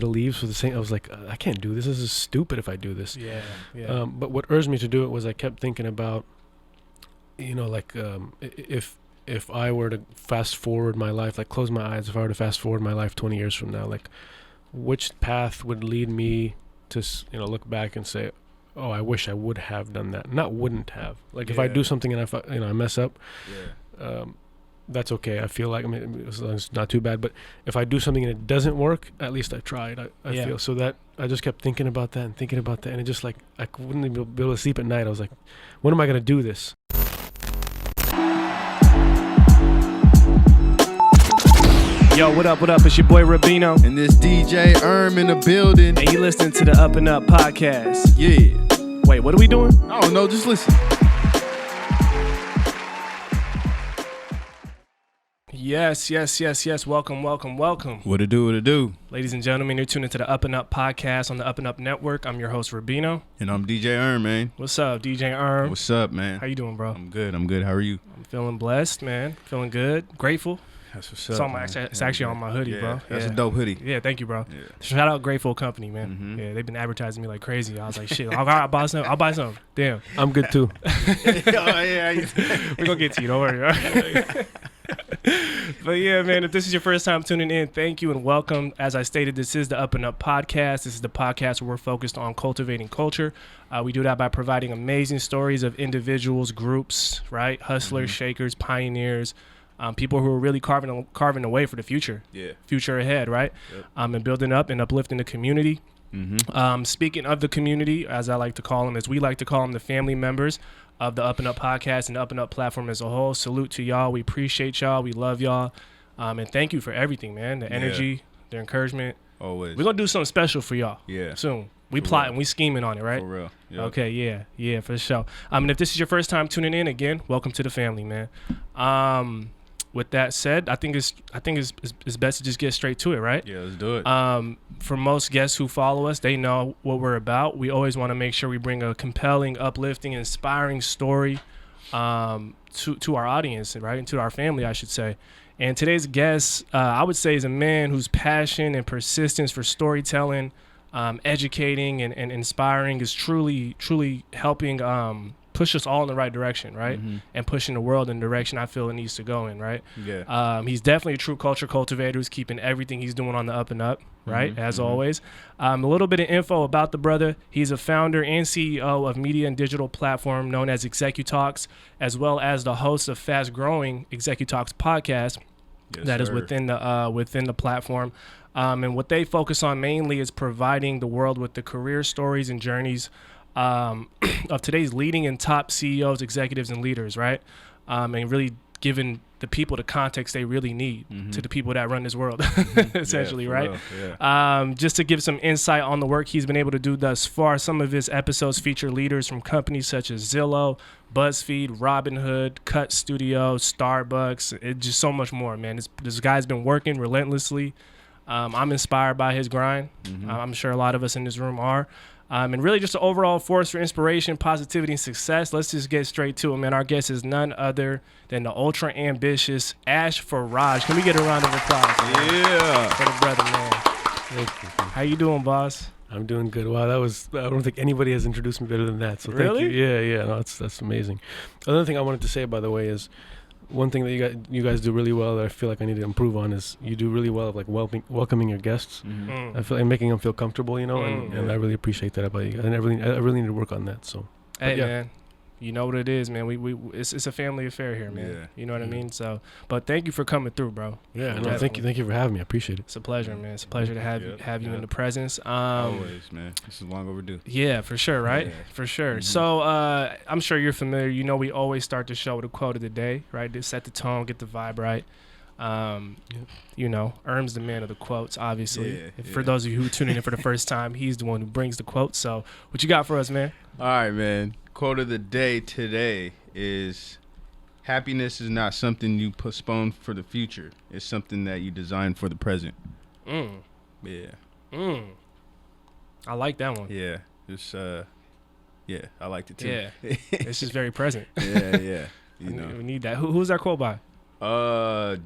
to leave for the same. I was like, I can't do this. This is stupid if I do this. Yeah. But what urged me to do it was I kept thinking about, like if I were to fast forward my life, like close my eyes, if I were to fast forward my life 20 years from now, like which path would lead me to, look back and say, oh, I wish I would have done that. Not wouldn't have. Like if I do something and I mess up, that's okay. I feel like, it's not too bad. But if I do something and it doesn't work, at least I tried. I feel so that I just kept thinking about that, and it just like I wouldn't even be able to sleep at night. I was like, when am I gonna do this? Yo, what up? It's your boy Rubino. And this DJ in the building. And you listening to the UpNUp Podcast. Yeah. Wait, what are we doing? I don't know, just listen. Yes. Welcome. What it do? Ladies and gentlemen, you're tuning to the UpNUp Podcast on the UpNUp Network. I'm your host, Rubino. And I'm DJ man. What's up, DJ What's up, man? How you doing, bro? I'm good. How are you? I'm feeling blessed, man. Feeling good. Grateful. That's what's up. It's actually on my hoodie, bro. That's a dope hoodie. Yeah, thank you, bro. Yeah. Shout out Grateful Company, man. Mm-hmm. Yeah, they've been advertising me like crazy. I was like, shit, I'll buy some. Damn. I'm good too. We're gonna get to you, don't worry. But yeah, man, if this is your first time tuning in, thank you and welcome. As I stated, this is the UpNUp Podcast. This is the podcast where we're focused on cultivating culture. We do that by providing amazing stories of individuals, groups, right? Hustlers, shakers, pioneers, people who are really carving the way for the future. Yeah. Future ahead, right? Yep. And building up and uplifting the community. Mm-hmm. Speaking of the community, as I like to call them, as we like to call them, the family members of the UpNUp Podcast and the UpNUp platform as a whole. Salute to y'all. We appreciate y'all. We love y'all. And thank you for everything, man. The energy, the encouragement. Always. We're going to do something special for y'all. Yeah. Soon. We For plotting. real. We scheming on it, right? For real. Yep. Okay, yeah, for sure. And if this is your first time tuning in, again, welcome to the family, man. With that said, I think it's best to just get straight to it, right? Yeah, let's do it. For most guests who follow us, they know what we're about. We always want to make sure we bring a compelling, uplifting, inspiring story to our audience, right? And to our family, I should say. And today's guest, I would say, is a man whose passion and persistence for storytelling, educating, and inspiring is truly helping push us all in the right direction, right? Mm-hmm. And pushing the world in the direction I feel it needs to go in, right? Yeah. He's definitely a true culture cultivator who's keeping everything he's doing on the up and up, right? Mm-hmm. As always. A little bit of info about the brother. He's a founder and CEO of media and digital platform known as ExecuTalks, as well as the host of fast-growing ExecuTalks Podcast. Yes, that is sir. within the platform. And what they focus on mainly is providing the world with the career stories and journeys of today's leading and top CEOs, executives, and leaders, right? And really giving the people the context they really need to the people that run this world, essentially, right? Yeah. Just to give some insight on the work he's been able to do thus far, some of his episodes feature leaders from companies such as Zillow, BuzzFeed, Robinhood, Cut Studio, Starbucks, just so much more, man. This guy's been working relentlessly. I'm inspired by his grind. I'm sure a lot of us in this room are. And really just an overall force for inspiration, positivity, and success. Let's just get straight to it, man. Our guest is none other than the ultra-ambitious Faraj. Can we get a round of applause? Yeah. For the brother, man. Thank you. How you doing, boss? I'm doing good. Wow, I don't think anybody has introduced me better than that. So Really? Thank you. Yeah. No, that's amazing. Another thing I wanted to say, by the way, is one thing that you guys do really well that I feel like I need to improve on is you do really well of like welcoming your guests. Mm-hmm. I feel like making them feel comfortable, and I really appreciate that about you guys. And I really need to work on that. So, Hey, yeah. man. You know what it is, man. It's a family affair here, man. Yeah. You know what I mean? So, but thank you for coming through, bro. Yeah, no, thank you for having me. I appreciate it. It's a pleasure, man. It's a pleasure to have you in the presence. Always, man. This is long overdue. Yeah, for sure, right? Yeah. For sure. Mm-hmm. So I'm sure you're familiar. You know, we always start the show with a quote of the day, right? To set the tone, get the vibe right. You know, Erm's the man of the quotes, obviously. Yeah, For those of you who are tuning in for the first time, he's the one who brings the quotes. So what you got for us, man? All right, man. Quote of the day today is, happiness is not something you postpone for the future. It's something that you design for the present. Yeah. I like that one. Yeah. It's, yeah, I liked it too. Yeah. It's just very present. Yeah. You We know. need that. Who's that quote by?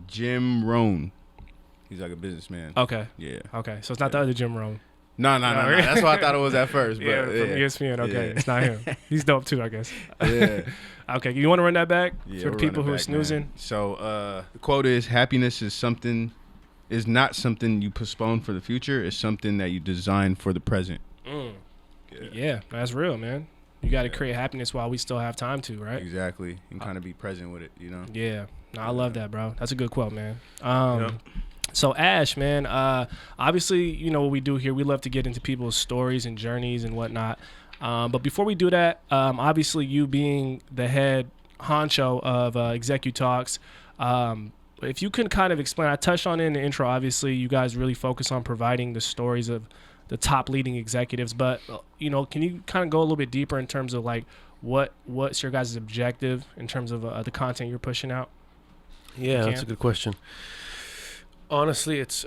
Jim Rohn. He's like a businessman. Okay. Yeah. Okay. So it's not the other Jim Rome. No. That's what I thought it was at first. But Yeah, from ESPN. Okay, it's not him. He's dope too, I guess. Yeah. Okay, you want to run that back Yeah, for the we'll people run who it are back, snoozing? man. So the quote is, happiness is not something you postpone for the future. It's something that you design for the present. Yeah, that's real, man. You got to create happiness while we still have time to, right? Exactly. And kind of be present with it, Yeah. No, I love that, bro. That's a good quote, man. So Ash, man, obviously, you know what we do here. We love to get into people's stories and journeys and whatnot. But before we do that, obviously you being the head honcho of ExecuTalks, if you can kind of explain, I touched on it in the intro, obviously you guys really focus on providing the stories of the top leading executives, but you know, can you kind of go a little bit deeper in terms of like what's your guys' objective in terms of the content you're pushing out? Yeah, that's a good question. Honestly, it's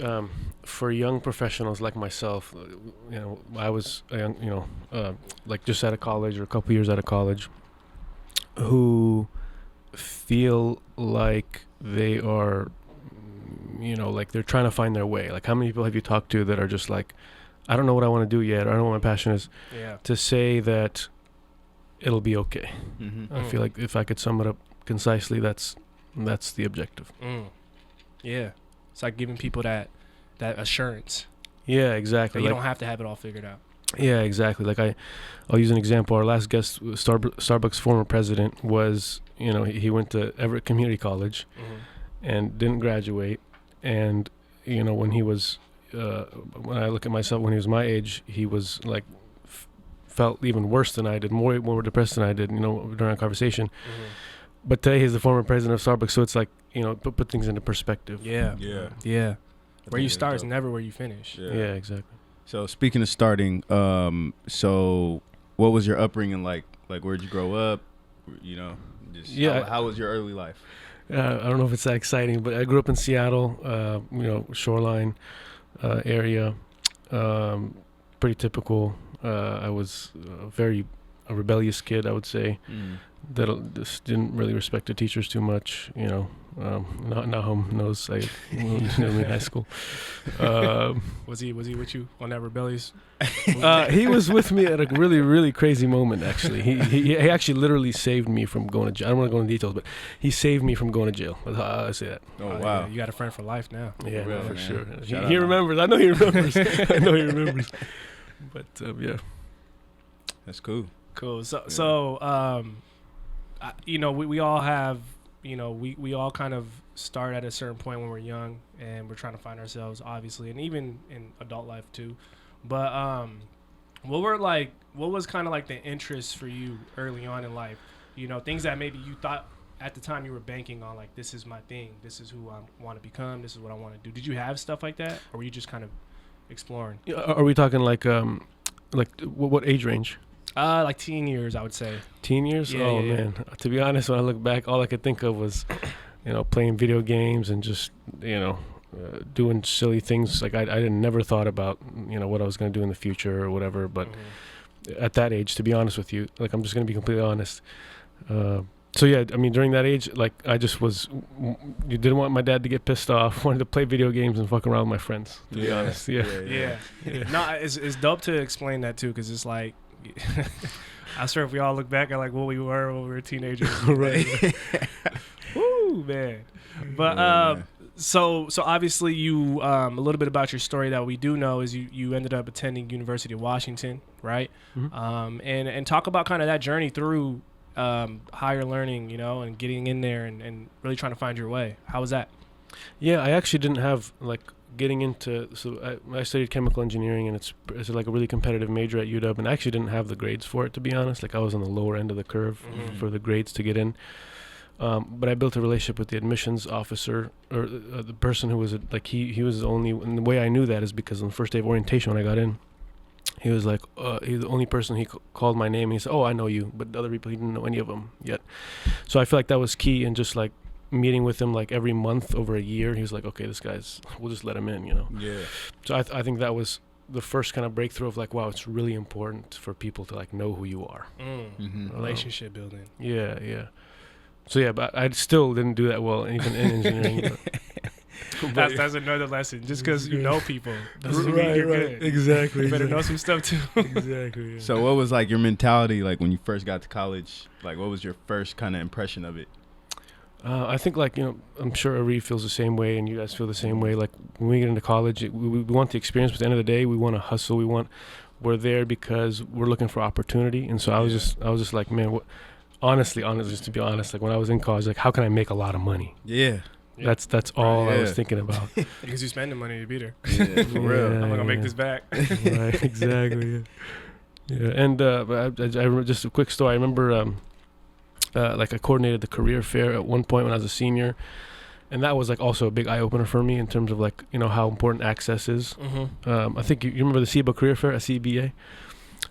for young professionals like myself. You know, I was a young, like just out of college or a couple years out of college, who feel like they are, like they're trying to find their way. Like, how many people have you talked to that are just like, I don't know what I want to do yet, or I don't know what my passion is. Yeah. To say that it'll be okay. Mm-hmm. I feel like if I could sum it up concisely, that's the objective. Yeah. It's like giving people that assurance. Yeah, exactly. That you don't have to have it all figured out. Yeah, exactly. Like I'll use an example. Our last guest, Starbucks former president, was, he went to Everett Community College and didn't graduate. And, when he was, when I look at myself, when he was my age, he was like, felt even worse than I did, more depressed than I did, during our conversation. But today he's the former president of Starbucks. So it's like, put things into perspective. Yeah. Where you start is never where you finish. Yeah, exactly. So speaking of starting, so what was your upbringing like? Like, where'd you grow up? How was your early life? I don't know if it's that exciting, but I grew up in Seattle, shoreline area, pretty typical. I was a rebellious kid, I would say, that just didn't really respect the teachers too much. Nahum knows I knew him in high school. Was he with you on that rebellious? He was with me at a really, really crazy moment, actually. He actually literally saved me from going to jail. I don't want to go into details, but he saved me from going to jail. I say that. Oh, wow. Yeah, you got a friend for life now. Yeah, real, for man. sure. Shout He out, remembers. I know he remembers. I know he remembers. But, yeah. That's cool. Cool. So we all have, we all kind of start at a certain point when we're young and we're trying to find ourselves, obviously, and even in adult life too. But what was kind of like the interest for you early on in life? Things that maybe you thought at the time you were banking on, like, this is my thing, this is who I want to become, this is what I want to do. Did you have stuff like that, or were you just kind of exploring? Are we talking like what age range? Like teen years, I would say. Teen years? Yeah, yeah. Man. To be honest, when I look back, all I could think of was, playing video games and just, doing silly things. Like I never thought about, what I was going to do in the future or whatever. But at that age, to be honest with you, like, I'm just going to be completely honest. So yeah, I mean, during that age, like, I just you didn't want my dad to get pissed off. Wanted to play video games and fuck around with my friends. To be honest, yeah. No, it's dope to explain that too, because it's like, I swear if we all look back at like what we were when we were teenagers, right? Woo, man. But so obviously you a little bit about your story that we do know is you ended up attending University of Washington, right? Mm-hmm. And talk about kind of that journey through higher learning, and getting in there and really trying to find your way. How was that? Yeah, I actually didn't have getting into, so I studied chemical engineering, and it's like a really competitive major at UW, and I actually didn't have the grades for it, to be honest. Like, I was on the lower end of the curve for the grades to get in. But I built a relationship with the admissions officer, or the person who was he was the only, and the way I knew that is because on the first day of orientation when I got in, he was like, he's the only person, he called my name, and he said, "Oh, I know you," but the other people, he didn't know any of them yet. So I feel like that was key, and just like meeting with him like every month over a year, he was like, okay, we'll just let him in, Yeah. So I think that was the first kind of breakthrough of like, wow, it's really important for people to like know who you are. Relationship building. Yeah. So yeah, but I still didn't do that well, even in engineering. That's another lesson. Just because you know people doesn't mean you're good. Exactly. You better know some stuff too. Exactly. Yeah. So what was like your mentality like when you first got to college? Like what was your first kind of impression of it? I think like, I'm sure Ari feels the same way and you guys feel the same way. Like when we get into college, we want the experience, but at the end of the day, we want to hustle. We're there because we're looking for opportunity. And so I was just like, man, honestly, just to be honest, like when I was in college, like how can I make a lot of money? Yeah. That's all I was thinking about. Because you're spending money to be there. Yeah, for real. I'm not gonna make this back. Right, exactly. Yeah. And but I just a quick story. I remember like I coordinated the career fair at one point when I was a senior, and that was like also a big eye opener for me in terms of like how important access is. Mm-hmm. I think you remember the CBA career fair at CBA.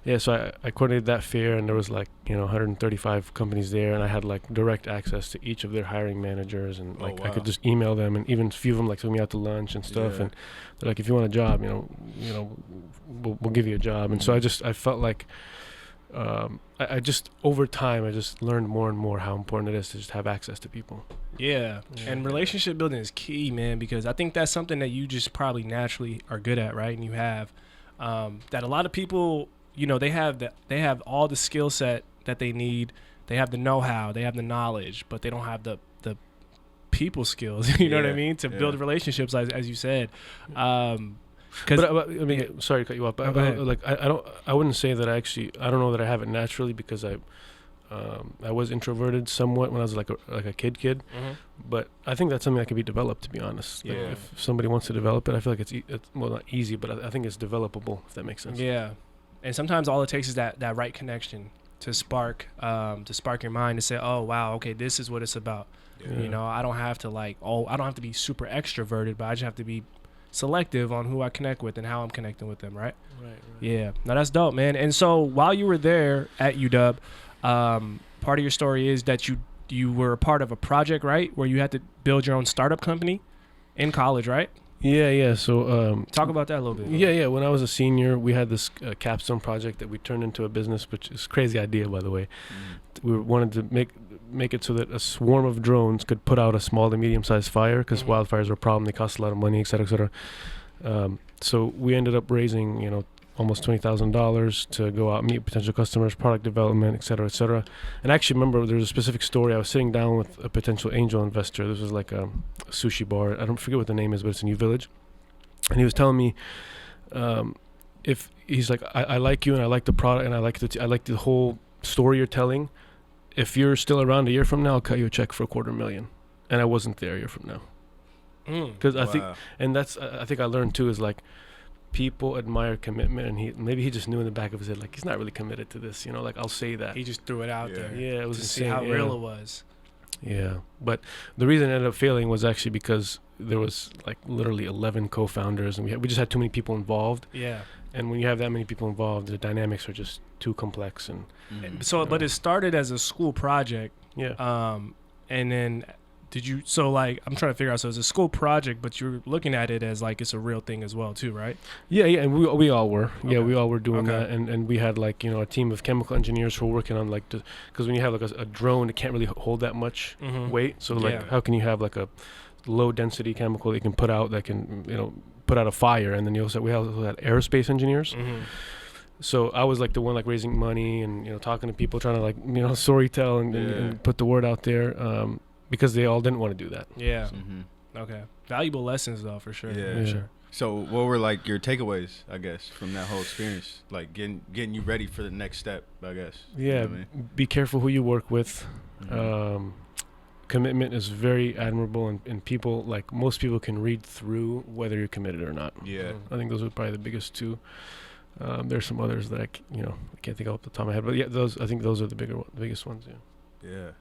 Yeah, so I coordinated that fair, and there was like 135 companies there, and I had like direct access to each of their hiring managers, and like I could just email them, and even a few of them like took me out to lunch and stuff, and they're like, if you want a job, we'll give you a job. And so I felt like I just over time I just learned more and more how important it is to just have access to people. Yeah. And relationship building is key, man, because I think that's something that you just probably naturally are good at, right? And you have that a lot of people, they have all the skill set that they need. They have the know-how, they have the knowledge, but they don't have the people skills, you know what I mean, to build relationships, as you said. But I mean, sorry to cut you off, but I wouldn't say that I don't know that I have it naturally, because I was introverted somewhat when I was like a kid, mm-hmm. but I think that's something that can be developed, to be honest. Like if somebody wants to develop it, I feel like it's not easy, but I think it's developable, if that makes sense. Yeah. And sometimes all it takes is that right connection to spark your mind to say, oh wow, okay, this is what it's about. Yeah. I don't have to I don't have to be super extroverted, but I just have to be selective on who I connect with and how I'm connecting with them, right? Right. Yeah. No, that's dope, man. And so while you were there at UW, part of your story is that you were a part of a project, right, where you had to build your own startup company in college, right? Yeah. So talk about that a little bit. Yeah. When I was a senior, we had this capstone project that we turned into a business, which is a crazy idea, by the way. We wanted to make it so that a swarm of drones could put out a small to medium-sized fire, because wildfires are a problem. They cost a lot of money, et cetera, et cetera. So we ended up raising, almost $20,000 to go out, meet potential customers, product development, et cetera, et cetera. And I actually remember there was a specific story. I was sitting down with a potential angel investor. This was like a sushi bar. I don't forget what the name is, but it's a New Village. And he was telling me, if he's like, I like you and I like the product and I like the whole story you're telling. If you're still around a year from now, I'll cut you a check for $250,000. And I wasn't there a year from now. Because I think, and that's, I think I learned too, is like, people admire commitment, and maybe he just knew in the back of his head, like, he's not really committed to this, like, I'll say that. He just threw it out there. Yeah, it was to insane. See how real it was. Yeah, but the reason it ended up failing was actually because there was like literally 11 co-founders, and we just had too many people involved. Yeah. And when you have that many people involved, the dynamics are just too complex. And but it started as a school project. Yeah. And then I'm trying to figure out, so it's a school project, but you're looking at it as like it's a real thing as well too, right? Yeah, and we all were. Okay. Yeah, we all were doing that, and we had like a team of chemical engineers who were working on like, because when you have like a drone, it can't really hold that much weight. So like, how can you have like a low density chemical that you can put out that can put out a fire? And then we also had aerospace engineers. So I was like the one like raising money and talking to people, trying to like storytell and put the word out there. Because they all didn't want to do that. Yeah. Okay. Valuable lessons, though, for sure. Yeah. For sure. So what were, like, your takeaways, I guess, from that whole experience? Like, getting you ready for the next step, I guess. Yeah. You know what I mean? Be careful who you work with. Commitment is very admirable, and people, like, most people can read through whether you're committed or not. Yeah. I think those are probably the biggest two. There's some others that I can't think of off the top of my head. But, yeah, I think those are the biggest ones, Yeah.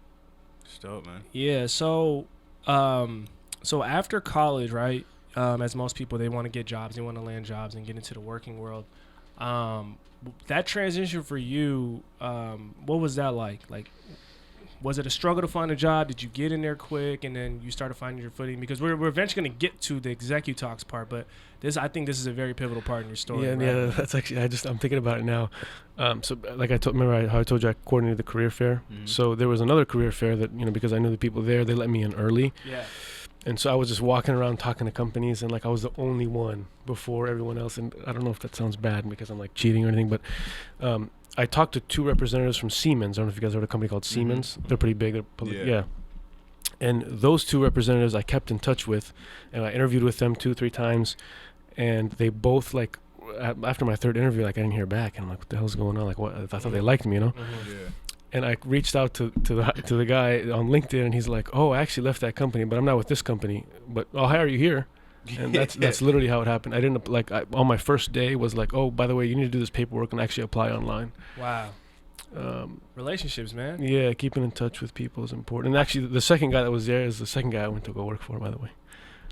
Dope, man. Yeah, so after college, right, as most people, they want to get jobs, they want to land jobs and get into the working world. That transition for you, what was that like? Like, was it a struggle to find a job? Did you get in there quick and then you started finding your footing? Because we're eventually going to get to the ExecuTalks part, but I think this is a very pivotal part in your story. Yeah, right? yeah, that's actually, I'm thinking about it now. So like remember how I told you I coordinated the career fair? So there was another career fair that, because I knew the people there, they let me in early. Yeah. And so I was just walking around talking to companies, and like I was the only one before everyone else. And I don't know if that sounds bad because I'm like cheating or anything, but I talked to 2 representatives from Siemens. I don't know if you guys heard of a company called Siemens. They're pretty big. They're public, yeah. And those 2 representatives I kept in touch with, and I interviewed with them 2-3 times, and they both like after my 3rd interview, like I didn't hear back, and I'm like, what the hell's going on? Like, what? I thought they liked me, you know? And I reached out to the guy on LinkedIn, and he's like, oh, I actually left that company, but I'm not with this company, but I'll hire you here. And that's literally how it happened. I didn't on my first day was like, oh, by the way, you need to do this paperwork and actually apply online. Wow. Relationships, man. Yeah, keeping in touch with people is important. And actually, the second guy that was there is the second guy I went to go work for, by the way.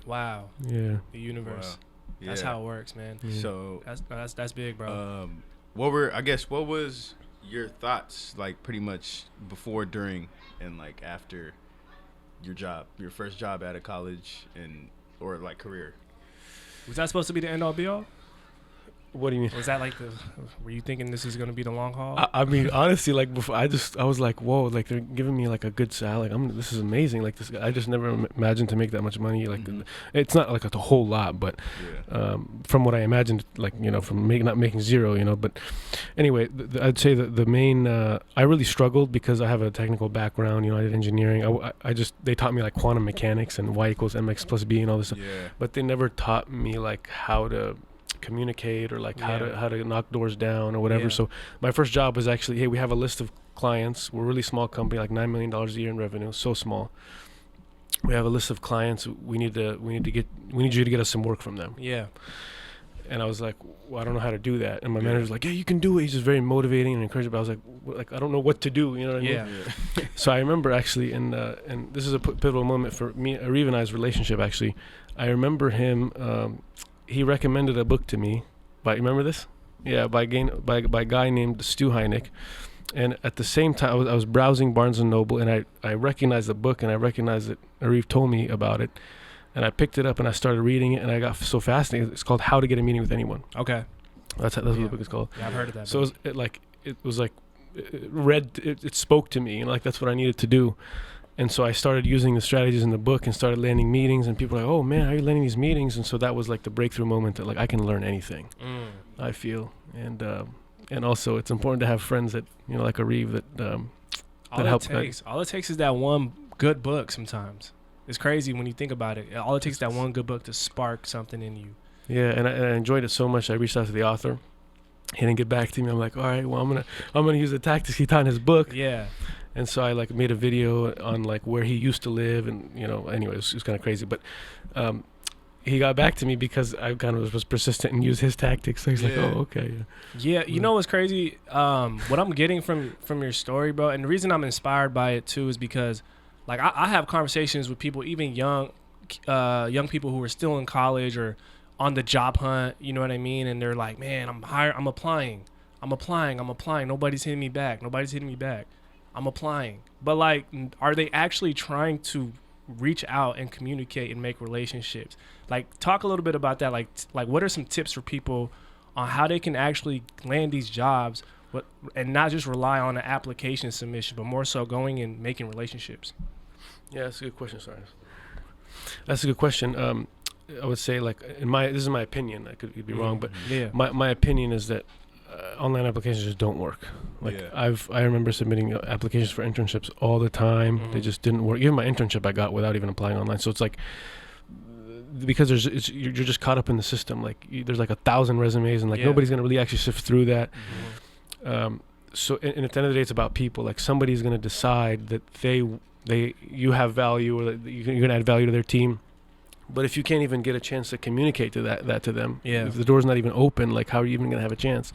Wow. Yeah. The universe. Wow. Yeah. That's how it works, man. Yeah. So that's big, bro. what was your thoughts like pretty much before, during, and like after your first job out of college or like career? Was that supposed to be the end all be all? What do you mean? Was that like were you thinking this is going to be the long haul? I mean, honestly, like before, I was like, whoa, like they're giving me like a good salary. This is amazing. Like this, I just never imagined to make that much money. Like, it's not like a whole lot, but from what I imagined, like, you know, from not making zero, you know. But anyway, I'd say that the main, I really struggled because I have a technical background. You know, I did engineering. They taught me like quantum mechanics and y = mx + b and all this stuff. Yeah. But they never taught me like how to communicate or like how to knock doors down or whatever. So my first job was actually, hey, we have a list of clients. We're a really small company, like $9 million a year in revenue, so small. We have a list of clients. We need you to get us some work from them. Yeah. And I was like, well, I don't know how to do that. And my manager's like, yeah, you can do it. He's just very motivating and encouraging. But I was like, I don't know what to do. You know what I mean? Yeah. So I remember actually, and this is a pivotal moment for me, Ariv and I's relationship. Actually, I remember him. He recommended a book to me. Remember this? Yeah, by a guy named Stu Heinecke. And at the same time, I was browsing Barnes & Noble, and I recognized the book, and I recognized that Ariv told me about it. And I picked it up, and I started reading it, and I got so fascinated. It's called How to Get a Meeting with Anyone. Okay. That's what the book is called. Yeah, I've heard of that. So it spoke to me, and like that's what I needed to do. And so I started using the strategies in the book and started landing meetings, and people were like, oh man, how are you landing these meetings? And so that was like the breakthrough moment that like I can learn anything, I feel. And also it's important to have friends that, you know, like Ariv that All it takes is that one good book sometimes. It's crazy when you think about it. All it takes is that one good book to spark something in you. Yeah, and I enjoyed it so much. I reached out to the author. He didn't get back to me. I'm like, all right, well, I'm gonna use the tactics he taught in his book. Yeah. And so I like made a video on like where he used to live, and you know, anyway, it was kind of crazy. But he got back to me because I kind of was persistent and used his tactics. So he's like, oh, okay. Yeah, you know what's crazy? What I'm getting from your story, bro, and the reason I'm inspired by it too is because, like, I have conversations with people, even young people who are still in college or on the job hunt. You know what I mean? And they're like, man, I'm applying. Nobody's hitting me back. I'm applying. But like, are they actually trying to reach out and communicate and make relationships? Like, talk a little bit about that. Like what are some tips for people on how they can actually land these jobs, and not just rely on an application submission, but more so going and making relationships? Yeah, that's a good question. Sorry, that's a good question. I would say, like, this is my opinion. I could be wrong, but my opinion is that online applications just don't work. Like, I remember submitting applications for internships all the time. They just didn't work. Even my internship I got without even applying online. So it's like, because you're just caught up in the system. Like, there's like 1,000 resumes, and like nobody's gonna really actually sift through that. So and at the end of the day, it's about people. Like, somebody's gonna decide that you have value, or that you're gonna add value to their team. But if you can't even get a chance to communicate to that to them, if the door's not even open, like, how are you even gonna have a chance?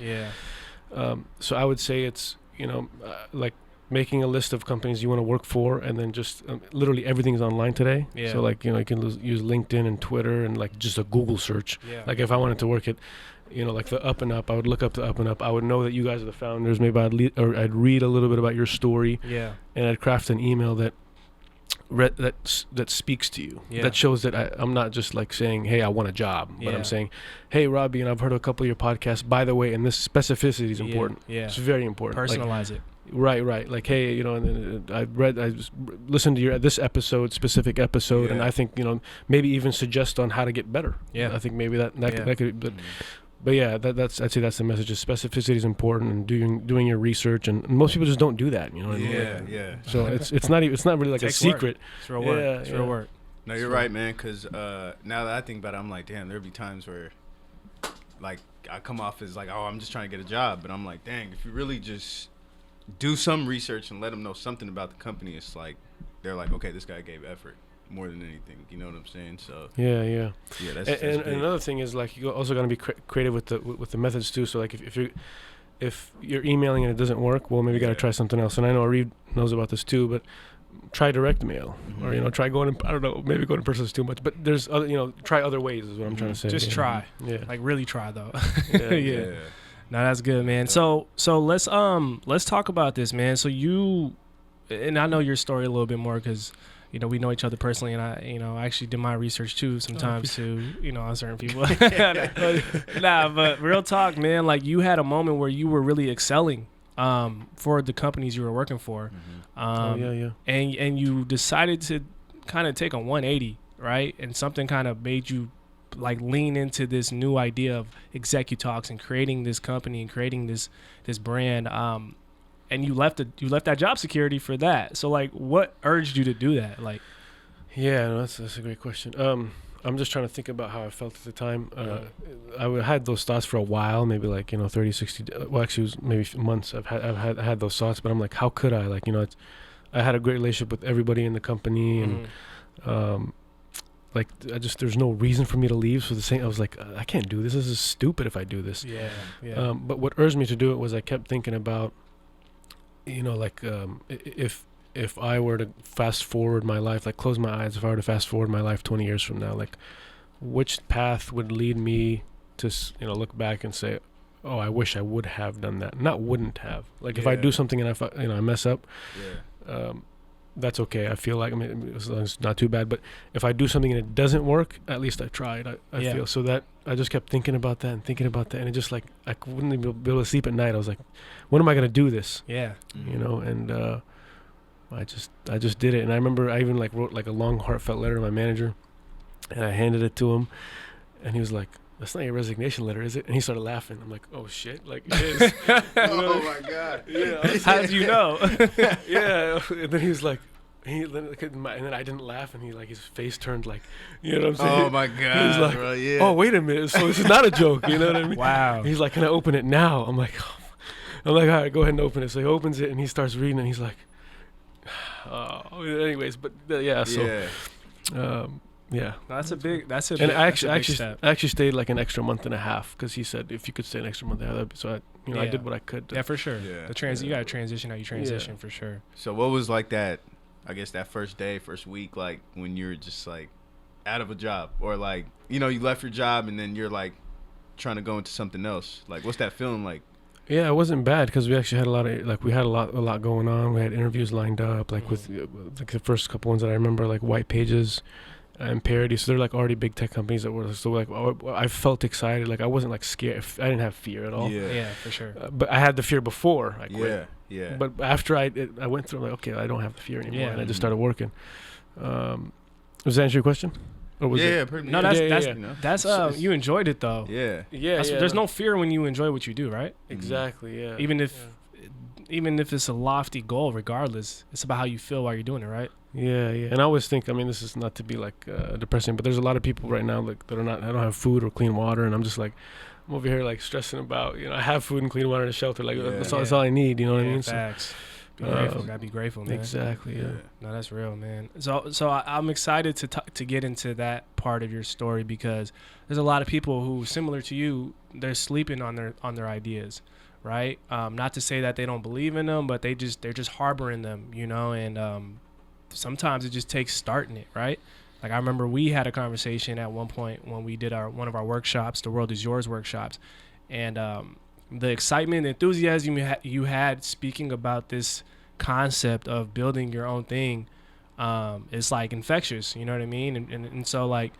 So I would say it's, you know, like making a list of companies you want to work for, and then just literally everything's online today. So like, you know, you can use LinkedIn and Twitter and like just a Google search. Like, if I wanted to work at, you know, like the UpNUp, I would look up the UpNUp. I would know that you guys are the founders. Maybe I'd read a little bit about your story. And I'd craft an email that speaks to you, that shows that I'm not just like saying, hey, I want a job, but I'm saying, hey, Robbie, and I've heard a couple of your podcasts, by the way, and this specificity is important. It's very important. Personalize it. Right. Like, hey, and I listened to this specific episode, and I think, maybe even suggest on how to get better. Yeah. I think maybe that could, but yeah, I'd say that's the message. Is specificity is important, and doing your research, and most people just don't do that. You know what I mean? Yeah. So it's not really like a secret. It's real work. It's real work. No, you're right, man. Because now that I think about it, I'm like, damn, there'll be times where, like, I come off as like, oh, I'm just trying to get a job, but I'm like, dang, if you really just do some research and let them know something about the company, it's like they're like, okay, this guy gave effort more than anything. You know what I'm saying? So yeah. That's and another thing is, like, you also got to be creative with the methods too. So like if you're emailing and it doesn't work, well, maybe you got to try something else. And I know Reed knows about this too, but try direct mail, or try going. I don't know, maybe going in person is too much, but there's other, try other ways is what I'm trying to say. Just try, like really try though. Yeah. No, that's good, man. So let's talk about this, man. So and I know your story a little bit more because we know each other personally, and I actually did my research too sometimes too, on certain people. Nah, but real talk, man. Like, you had a moment where you were really excelling for the companies you were working for. And you decided to kind of take a 180, right? And something kind of made you like lean into this new idea of ExecuTalks and creating this company and creating this brand. And you left that job security for that. So like, what urged you to do that? Like, that's a great question. I'm just trying to think about how I felt at the time. I had those thoughts for a while, maybe like 30, 60. Well, actually, it was maybe months. I had those thoughts, but I'm like, how could I? Like, I had a great relationship with everybody in the company, and like, there's no reason for me to leave. So I was like, I can't do this. This is stupid if I do this. Yeah. But what urged me to do it was I kept thinking about, like, if I were to fast forward my life, like close my eyes, if I were to fast forward my life 20 years from now, like, which path would lead me to, look back and say, oh, I wish I would have done that. Not wouldn't have. Like, if I do something and I mess up, that's okay. I feel like, it's not too bad. But if I do something and it doesn't work, at least I tried. I feel so that I just kept thinking about that, and it just, like, I wouldn't be able to sleep at night. I was like, when am I gonna do this? Yeah. And I just did it. And I remember I even like wrote like a long heartfelt letter to my manager, and I handed it to him, and he was like, that's not your resignation letter, is it? And he started laughing. I'm like, oh shit, like, it is. Oh my god. Yeah. How did you know? Yeah. And then he was like, and then I didn't laugh, and he, like, his face turned, like, you know what I'm saying? Oh my god. He's like, bro, yeah. oh, wait a minute, so this is not a joke, you know what I mean? Wow. He's like, can I open it now? I'm like, all right, go ahead and open it. So he opens it, and he starts reading, and he's like, anyways, but yeah, so yeah. That's a big And I actually step. stayed like an extra month and a half, because he said if you could stay an extra month and a half, so I did what I could. Yeah, for sure. Yeah. You gotta transition how you transition for sure. So what was like that? I guess that first week, like when you're just like out of a job, or like you left your job and then you're like trying to go into something else. Like, what's that feeling like? Yeah, it wasn't bad, because we actually had a lot going on. We had interviews lined up, like with like the first couple ones that I remember, like White Pages and Parody. So they're like already big tech companies that were so like, I felt excited. Like, I wasn't like scared. I didn't have fear at all. Yeah, for sure. But I had the fear before I quit. Yeah. But after I went through, I'm like, okay, I don't have the fear anymore, and I just started working. Does that answer your question? Or was it? No, that's you enjoyed it though. Yeah. There's no fear when you enjoy what you do, right? Exactly. Yeah. Even if it's a lofty goal, regardless, it's about how you feel while you're doing it, right? Yeah. And I always think, this is not to be like depressing, but there's a lot of people right now like that I don't have food or clean water, and I'm just like, I'm over here like stressing about, I have food and clean water and a shelter, like that's all I need, you know what I mean? Facts. Be grateful. Gotta be grateful, man. Exactly. Yeah. No, that's real, man. So I'm excited to get into that part of your story, because there's a lot of people who, similar to you, they're sleeping on their ideas, right? Not to say that they don't believe in them, but they're just harboring them, and sometimes it just takes starting it, right? Like, I remember we had a conversation at one point when we did one of our workshops, the World is Yours workshops, and the excitement, the enthusiasm you had speaking about this concept of building your own thing, is like infectious, you know what I mean? And so, like,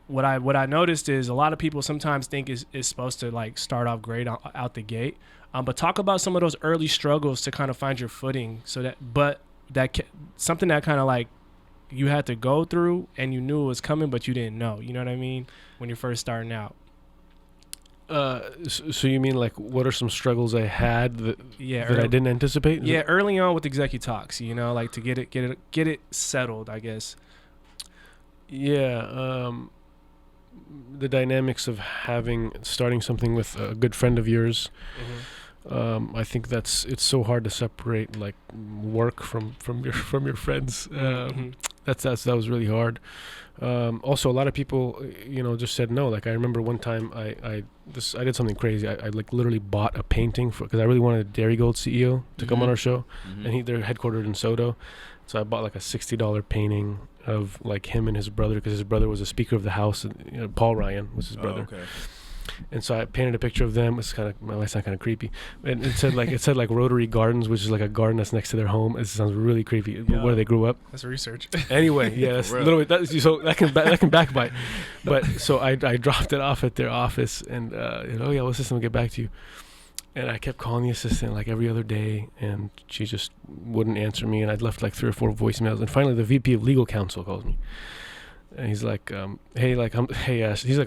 what I noticed is a lot of people sometimes think is supposed to like start off great out the gate. But talk about some of those early struggles to kind of find your footing, something that kind of like you had to go through and you knew it was coming, but you didn't know. You know what I mean? When you're first starting out. So you mean like what are some struggles I had that I didn't anticipate? Yeah, early on with ExecuTalks, you know, like to get it settled, I guess. Yeah, the dynamics of starting something with a good friend of yours. I think it's so hard to separate like work from your friends. That was really hard. Also, a lot of people, just said no. Like I remember one time I did something crazy. I like literally bought a painting because I really wanted Dairy Gold CEO to come on our show, and they're headquartered in Soto. So I bought like a $60 painting of like him and his brother, because his brother was a Speaker of the House. Paul Ryan was his brother. Okay. And so I painted a picture of them. It's kind of, my wife's not kind of creepy. And it said like Rotary Gardens, which is like a garden that's next to their home. It sounds really creepy. Yeah. Where they grew up. That's research. Anyway, yeah, that's literally so that can backbite. But so I dropped it off at their office, and what's this? I'll get back to you. And I kept calling the assistant like every other day, and she just wouldn't answer me. And I'd left like 3 or 4 voicemails, and finally the VP of Legal Counsel calls me. And he's like, he's like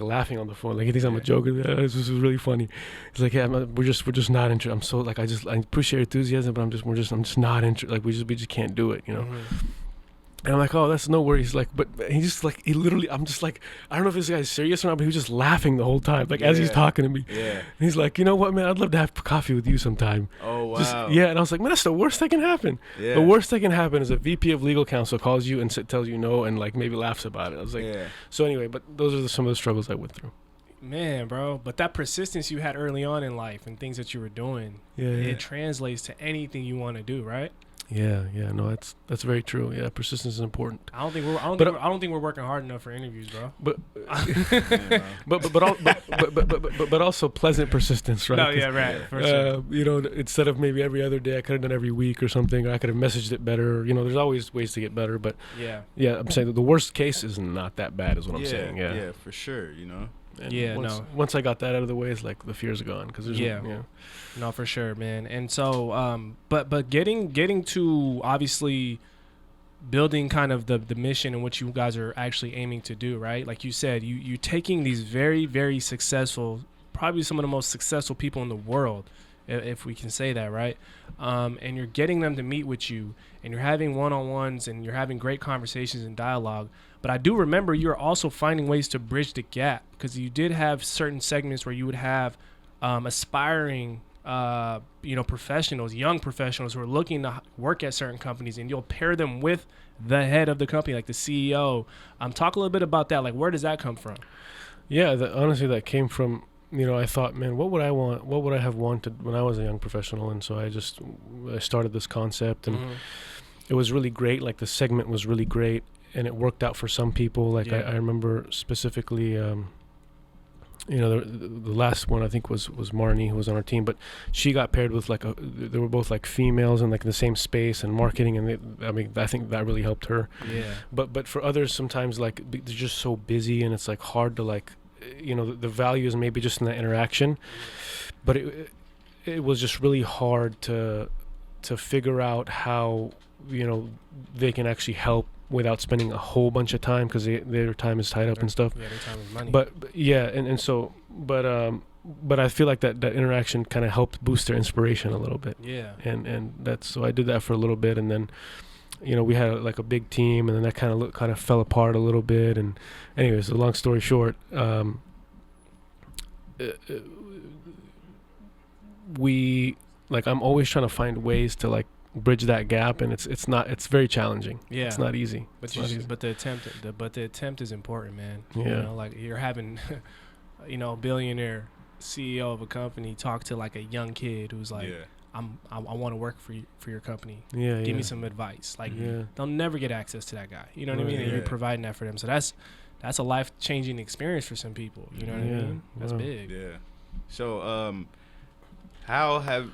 laughing on the phone, like he thinks I'm a joker. This is really funny. He's like, yeah, we're just not interested. I'm so like, I appreciate your enthusiasm, but I'm just not interested. Like we just can't do it, And I'm like, oh, that's no worries. Like, but he just like, I'm just like, I don't know if this guy's serious or not, but he was just laughing the whole time, like as he's talking to me. Yeah. And he's like, you know what, man, I'd love to have coffee with you sometime. Oh, wow. And I was like, man, that's the worst that can happen. Yeah. The worst that can happen is a VP of Legal Counsel calls you and tells you no and like maybe laughs about it. I was like, So anyway, but those are some of the struggles I went through. Man, bro, but that persistence you had early on in life and things that you were doing, it translates to anything you want to do, right? Yeah, no, that's very true. Yeah, persistence is important. I don't think we're working hard enough for interviews, bro. But also pleasant persistence, right? No, yeah, right. For sure. Instead of maybe every other day, I could have done every week or something, or I could have messaged it better. There's always ways to get better. But yeah, I'm saying that the worst case is not that bad, is what I'm saying. Yeah, for sure. And once I got that out of the way, it's like the fear's gone, because there's no, for sure, man. And so but getting to obviously building kind of the mission and what you guys are actually aiming to do, right? Like you said, you taking these very, very successful, probably some of the most successful people in the world, if we can say that, right? And you're getting them to meet with you, and you're having one-on-ones, and you're having great conversations and dialogue. But I do remember you're also finding ways to bridge the gap, because you did have certain segments where you would have aspiring, professionals, young professionals who are looking to work at certain companies, and you'll pair them with the head of the company, like the CEO. Talk a little bit about that. Like, where does that come from? Yeah, honestly, that came from, I thought, man, what would I want? What would I have wanted when I was a young professional? And so I started this concept, and it was really great. Like the segment was really great, and it worked out for some people. Like I remember specifically, the last one I think was Marnie, who was on our team, but she got paired with they were both like females and like in the same space and marketing, and I think that really helped her. Yeah. But for others, sometimes like they're just so busy, and it's like hard to like, the value is maybe just in that interaction, but it was just really hard to figure out how they can actually help without spending a whole bunch of time, because their time is tied up and stuff. Yeah, their time is money. But I feel like that interaction kind of helped boost their inspiration a little bit. Yeah. And that's, so I did that for a little bit, and then we had like a big team, and then that kind of fell apart a little bit. And anyways, a long story short, I'm always trying to find ways to like bridge that gap, and it's very challenging. Yeah, it's not easy. But the attempt is important, man. Yeah. Like you're having a billionaire CEO of a company talk to like a young kid who's like, I want to work for your company. Give me some advice. Like they'll never get access to that guy. You know what I mean? And you're providing that for them. So that's a life-changing experience for some people. You know what I mean? That's big. Yeah. So how have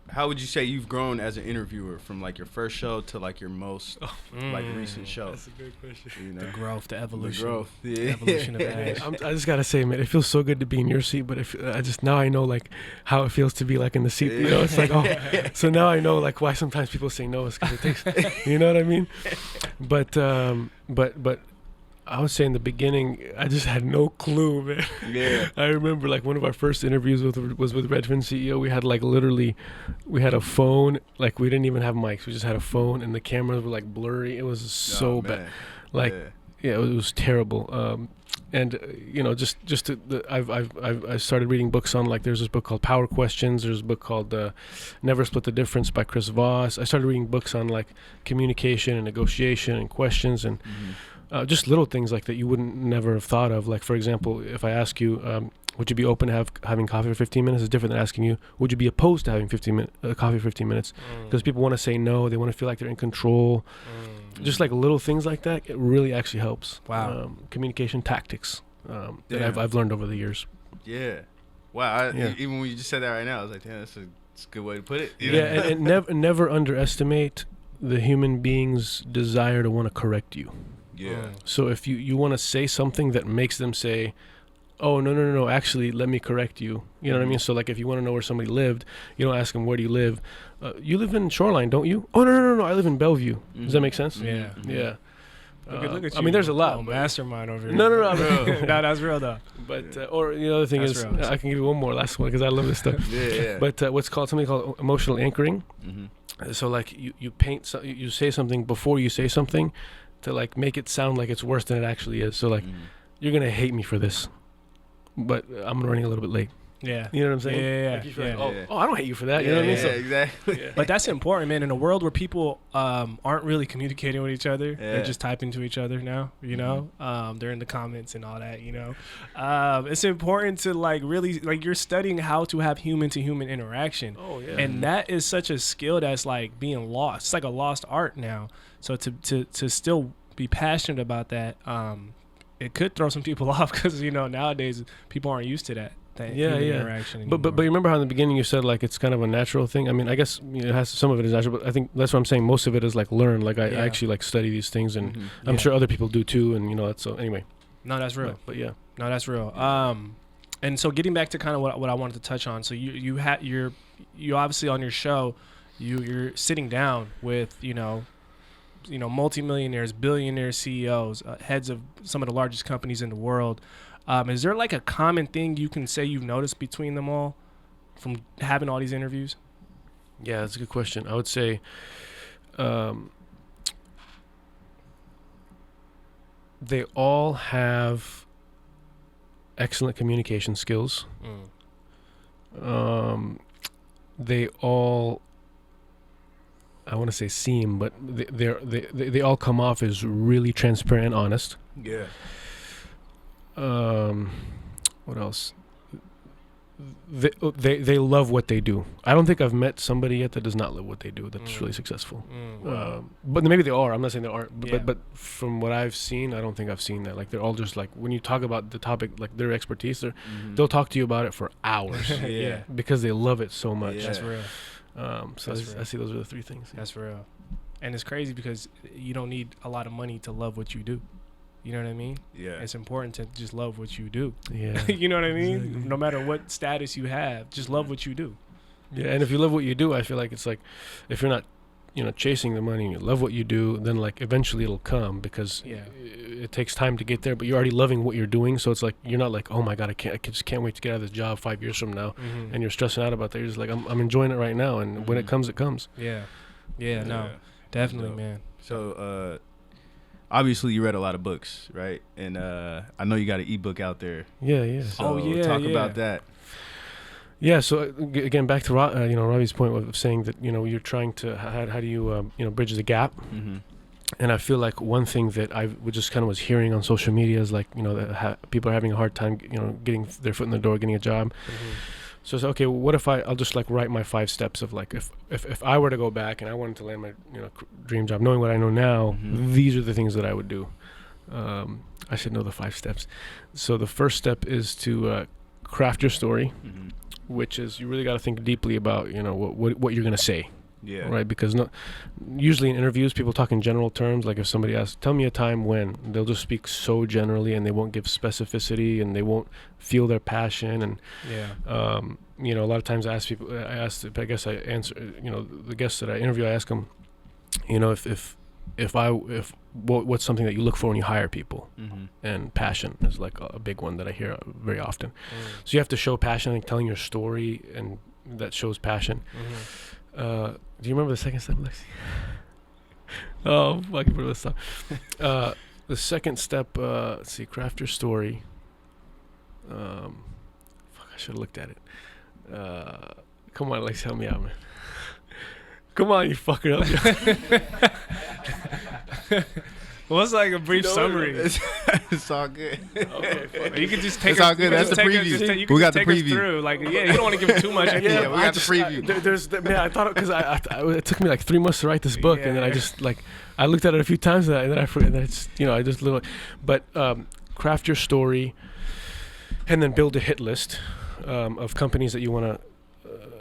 how would you say you've grown as an interviewer from like your first show to like your most like recent show? That's a good question. You know? The growth, the evolution. The growth. Yeah. The evolution of Ash. I just gotta say, man, it feels so good to be in your seat. But now I know like how it feels to be like in the seat. You know, it's like so now I know like why sometimes people say no. It's because it takes. You know what I mean? But I would say in the beginning, I just had no clue, man. Yeah. I remember like one of our first interviews was with Redfin CEO. We had like we had a phone. Like we didn't even have mics. We just had a phone, and the cameras were like blurry. It was so bad. Like, yeah, it was terrible. And you know, I started reading books on like there's this book called Power Questions. There's a book called Never Split the Difference by Chris Voss. I started reading books on like communication and negotiation and questions and. Just little things like that you wouldn't never have thought of. Like, for example, if I ask you, would you be open to having coffee for 15 minutes? Is different than asking you, would you be opposed to having coffee for 15 minutes? Because people want to say no. They want to feel like they're in control. Just like little things like that, it really actually helps. Wow. Communication tactics that I've learned over the years. Yeah. Wow. Even when you just said that right now, I was like, damn, that's a good way to put it. You know? And never underestimate the human being's desire to want to correct you. Yeah. So if you want to say something that makes them say, oh, no, actually, let me correct you. You know what I mean? So like if you want to know where somebody lived, you don't ask them, where do you live? You live in Shoreline, don't you? Oh, no, I live in Bellevue. Does that make sense? Yeah. Yeah. Look at you. I mean, there's a lot. Mastermind over here. No. No, that's real though. But or the other thing That's is, real. I can give you one more last one because I love this stuff. Yeah. But something called emotional anchoring. So like you paint, you say something before you say something, to like make it sound like it's worse than it actually is. So like, you're gonna hate me for this, but I'm running a little bit late. Yeah. You know what I'm saying? Yeah. Like like, I don't hate you for that. You know what I mean? Yeah, So, exactly. yeah. But that's important, man. In a world where people aren't really communicating with each other, they're just typing to each other now. You know, they're in the comments and all that. You know, it's important to like really like you're studying how to have human to human interaction. Oh yeah. And that is such a skill that's like being lost. It's like a lost art now. So to still be passionate about that, it could throw some people off because you know nowadays people aren't used to that human interaction anymore. But you remember how in the beginning you said like it's kind of a natural thing. I mean, I guess it has some of it is natural, but I think that's what I'm saying. Most of it is like learned. Like I actually like study these things, and I'm sure other people do too. And you know, that's so anyway. No, that's real. But yeah, no, that's real. And so getting back to kind of what I wanted to touch on. So you obviously on your show, you're sitting down with you know multimillionaires, billionaire CEOs, heads of some of the largest companies in the world. Is there like a common thing you can say you've noticed between them all from having all these interviews? Yeah, that's a good question. I would say they all have excellent communication skills. They all, I want to say seem, but they all come off as really transparent and honest. Yeah. What else? They love what they do. I don't think I've met somebody yet that does not love what they do that's really successful. But maybe they are. I'm not saying they aren't. But from what I've seen, I don't think I've seen that. Like they're all just like when you talk about the topic, like their expertise, they'll talk to you about it for hours. Because they love it so much. That's real. So I see those are the three things. That's real. And it's crazy because you don't need a lot of money to love what you do. You know what I mean? Yeah. It's important to just love what you do. Yeah. You know what I mean? Exactly. No matter what status you have, just love what you do. Yeah, and if you love what you do, I feel like it's like if you're not, chasing the money and you love what you do, then like eventually it'll come because it takes time to get there, but you're already loving what you're doing. So it's like you're not like, oh my God, I just can't wait to get out of this job 5 years from now, and you're stressing out about that. You're just like, I'm enjoying it right now, and when it comes, it comes. Yeah, no, definitely, man. So obviously you read a lot of books, right? And I know you got an ebook out there. Yeah. So talk about that. Yeah. So again, back to Robbie's point of saying that you're trying to how do you bridge the gap. And I feel like one thing that I just kind of was hearing on social media is like that people are having a hard time getting their foot in the door, getting a job. So it's okay. Well, what if I'll just like write my 5 steps of like if I were to go back and I wanted to land my dream job, knowing what I know now, these are the things that I would do. I should know the 5 steps. So the first step is to craft your story, Mm-hmm. which is you really got to think deeply about, you know, what you're going to say. Yeah. Right, because usually in interviews people talk in general terms. Like if somebody asks, "Tell me a time when," they'll just speak so generally, and they won't give specificity, and they won't feel their passion. And you know, a lot of times I guess I answer. You know, the guests that I interview, I ask them, you know, what's something that you look for when you hire people, Mm-hmm. and passion is like a big one that I hear very often. So you have to show passion in telling your story, and that shows passion. Do you remember the second step, Lexi? Oh, fucking remember this stuff. The second step, let's see, craft your story. Fuck, I should have looked at it. Come on, Lexi, help me out, man. Come on, you fucker, help me out. What's like a brief summary? It's all good. Okay, You can just take It's all good. That's the preview. We got the preview. Through. Like, yeah, you don't want to give it too much. Yeah, we got the preview. Man, I thought because it took me like 3 months to write this book, and then I just I looked at it a few times, and then I forgot. And then it's, you know, I just but craft your story, and then build a hit list of companies that you want to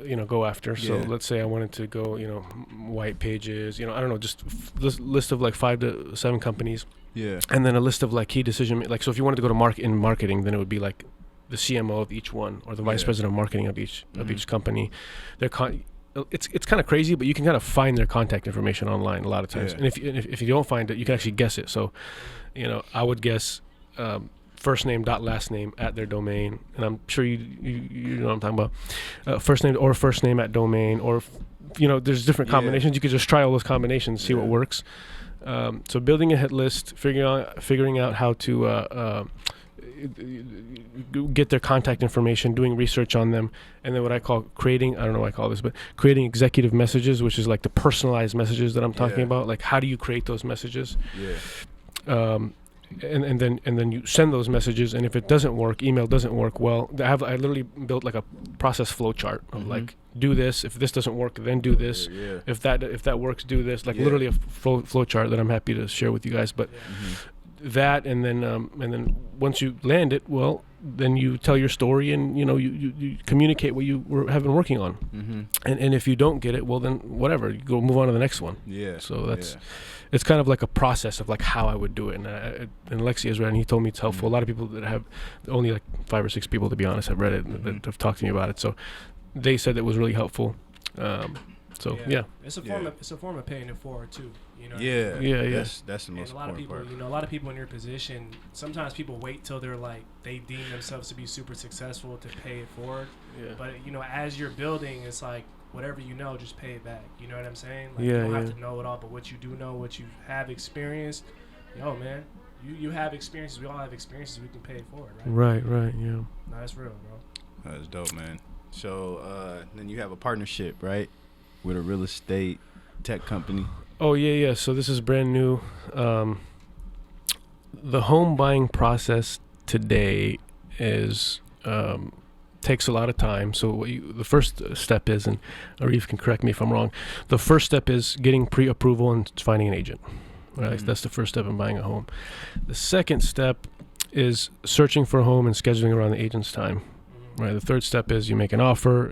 you know, go after. So let's say I wanted to go, you know, White Pages, you know, I don't know, just list of like 5 to 7 companies. Yeah. And then a list of like key decision, like, so if you wanted to go to marketing, then it would be like the CMO of each one, or the vice president of marketing of each company. It's kind of crazy, but you can kind of find their contact information online a lot of times. And if you don't find it, you can actually guess it. So, you know, I would guess first name dot last name at their domain, and I'm sure you know what I'm talking about. First name at domain, or you know, there's different combinations. You could just try all those combinations, see what works. So building a hit list, figuring out how to get their contact information, doing research on them, and then what I call creating, I don't know what I call this, but creating executive messages, which is like the personalized messages that I'm talking about. Like, how do you create those messages? And then you send those messages, and if it doesn't work, email doesn't work well, I literally built like a process flow chart of like, do this, if this doesn't work, then do this, if that works, do this, like literally a flow chart that I'm happy to share with you guys. But that, and then once you land it, well, then you tell your story, and you know, you communicate what you have been working on. And if you don't get it, well, then whatever, you go move on to the next one. So that's it's kind of like a process of like how I would do it. And Lexi has read, and he told me it's helpful. A lot of people that have, only like 5 or 6 people, to be honest, have read it, that have talked to me about it. So they said it was really helpful. It's a form of paying it forward too. You know. That's the most important part. A lot of people, you know, a lot of people in your position, sometimes people wait till they're like, they deem themselves to be super successful to pay it forward. But you know, as you're building, it's like, whatever you know, just pay it back. You know what I'm saying? Like, you don't have to know it all, but what you do know, what you have experienced, yo, man, you have experiences. We all have experiences. We can pay it forward, right? Right. Yeah. No, that's real, bro. That's dope, man. So then you have a partnership, right, with a real estate tech company. Oh yeah. So this is brand new. The home buying process today is takes a lot of time. So the first step is, and Arif can correct me if I'm wrong, the first step is getting pre-approval and finding an agent. Right, that's the first step in buying a home. The second step is searching for a home and scheduling around the agent's time. Right. The third step is you make an offer.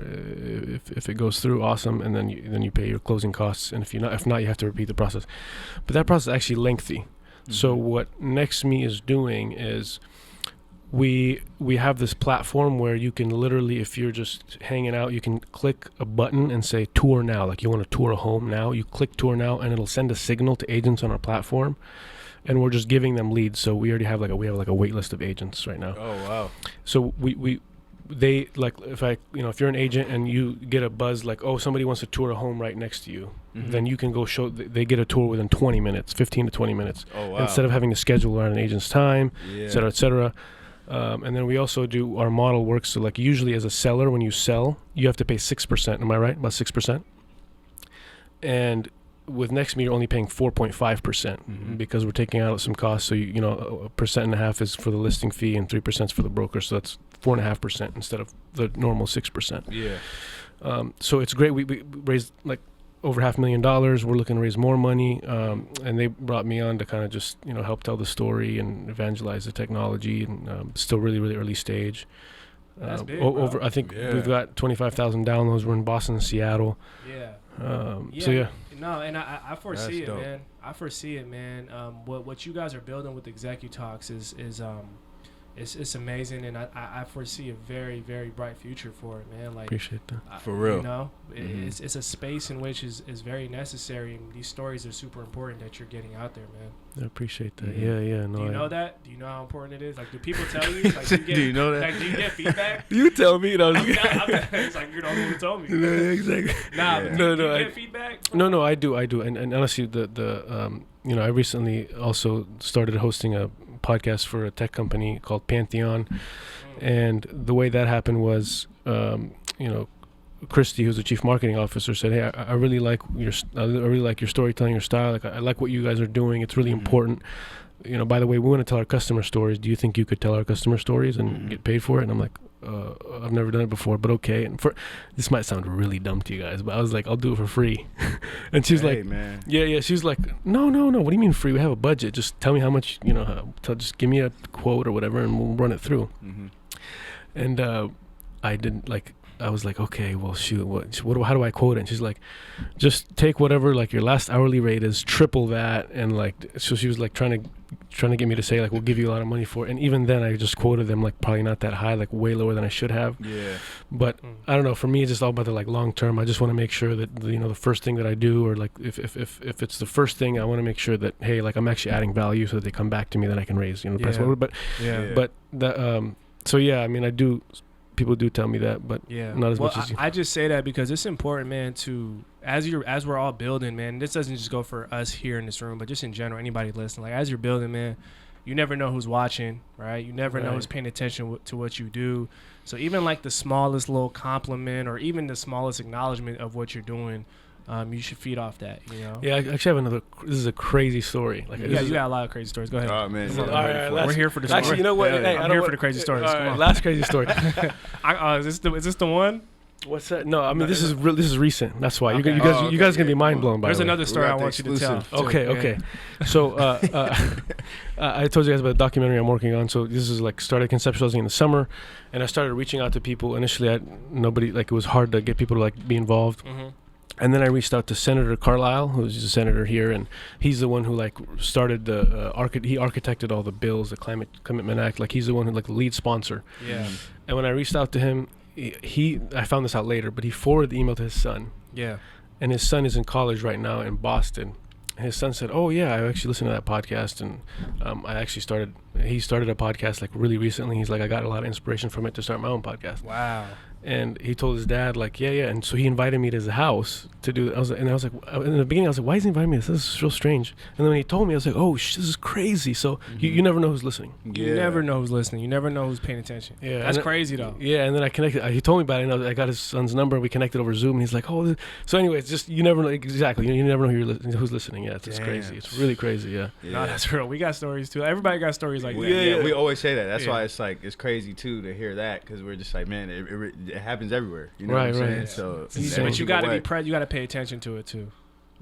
If it goes through, awesome, and then you pay your closing costs. And if not, you have to repeat the process. But that process is actually lengthy. So what Nexme is doing is we have this platform where you can literally, if you're just hanging out, you can click a button and say tour now. Like, you want to tour a home now, you click tour now, and it'll send a signal to agents on our platform, and we're just giving them leads. So we already have like a wait list of agents right now. Oh wow. So they like, if you're an agent and you get a buzz like, oh, somebody wants to tour a home right next to you, then you can go they get a tour within 20 minutes, 15 to 20 minutes. Oh wow. Instead of having to schedule around an agent's time, et cetera, et cetera. And then we also do, our model works, so like usually as a seller, when you sell, you have to pay 6%. Am I right? About 6%. And with Nexme, you're only paying 4.5% because we're taking out some costs. So you know, 1.5% is for the listing fee and 3% is for the broker. So that's 4.5% instead of the normal 6%. Yeah. So it's great. We raised like over $500,000. We're looking to raise more money, and they brought me on to kind of just, you know, help tell the story and evangelize the technology, and still really, really early stage. That's big, over. bro. I think we've got 25,000 downloads. We're in Boston and Seattle. Yeah. So yeah. No, and I foresee That's it, dope. man. I foresee it, man. What you guys are building with ExecuTalks is it's amazing, and I foresee a very, very bright future for it, man. Like, Appreciate that. For real. You know, it's a space in which is very necessary, and these stories are super important that you're getting out there, man. I appreciate that. Mhm. Yeah. No, Do you know that? Do you know how important it is? Like, do people tell you? Like, do you know that? Like, do you get feedback? You tell me. No, It's like you're the only one who told me. exactly. Nah, Yeah. but No, do you I- get feedback? No, I do, and honestly, I recently also started hosting a podcast for a tech company called Pantheon, and the way that happened was, Christy, who's the chief marketing officer, said, "Hey, I really like your storytelling, your style. Like, I like what you guys are doing. It's really important. By the way, we want to tell our customer stories. Do you think you could tell our customer stories and get paid for it?" And I'm like, I've never done it before, but okay. And this might sound really dumb to you guys, but I was like, I'll do it for free. And she's like, man. yeah. She's like, no. What do you mean free? We have a budget. Just tell me how much. Just give me a quote or whatever, and we'll run it through. Mm-hmm. And I didn't like. I was like, okay, well, shoot, how do I quote it? And she's like, just take whatever like your last hourly rate is, triple that, and like, so she was like trying to get me to say like, we'll give you a lot of money for it. And even then, I just quoted them like probably not that high, like way lower than I should have. Yeah. But I don't know. For me, it's just all about the like long term. I just want to make sure that the first thing that I do, or like if it's the first thing, I want to make sure that, hey, like I'm actually adding value so that they come back to me, that I can raise the price. Yeah. But Yeah. but that so yeah, I mean, I do. People do tell me that, but not as much as you. I just say that because it's important, man, to as we're all building, man. This doesn't just go for us here in this room, but just in general, anybody listening. Like, as you're building, man, you never know who's watching, right? You never know who's paying attention to what you do. So even like the smallest little compliment or even the smallest acknowledgement of what you're doing, you should feed off that, Yeah, I actually have this is a crazy story. Like, you got a lot of crazy stories. Go ahead. Oh man. All right, We're here for the story. Actually, you know what? Hey, I'm here for the crazy stories. All Come right, on. last crazy story. Is this the one? What's that? No, I mean, this is recent. That's why Okay. you guys gonna be mind blown by. There's the way. another story I got the want you to tell. exclusive. too. Okay. So I told you guys about the documentary I'm working on. So this is like started conceptualizing in the summer, and I started reaching out to people. Initially, it was hard to get people to like be involved. Mm-hmm. And then I reached out to Senator Carlisle, who's a senator here, and he's the one who like started the he architected all the bills, the Climate Commitment Act. Like, he's the one who like the lead sponsor. Yeah. And when I reached out to him, I found this out later, but he forwarded the email to his son. Yeah. And his son is in college right now in Boston. And his son said, "Oh yeah, I actually listened to that podcast, and he started a podcast like really recently. He's like, I got a lot of inspiration from it to start my own podcast." Wow. And he told his dad, like, yeah. And so he invited me to his house to do it. I was like, in the beginning, I was like, why is he inviting me? This is real strange. And then when he told me, I was like, oh, this is crazy. So you never know who's listening. You never know who's listening. You never know who's paying attention. Yeah, That's and crazy, though. Yeah, and then I connected. He told me about it, and I got his son's number. We connected over Zoom, and he's like, oh. So anyway, it's just, you never know. Exactly. You never know who's listening. Yeah, it's crazy. It's really crazy, yeah. No, that's real. We got stories, too. Everybody got stories like that. Yeah, we always say that. That's Yeah. why it's like, it's crazy, too, to hear that, because we're just like, man, it happens everywhere. You know Right, what I'm saying? right. So, But you got to be you got to pay attention to it, too.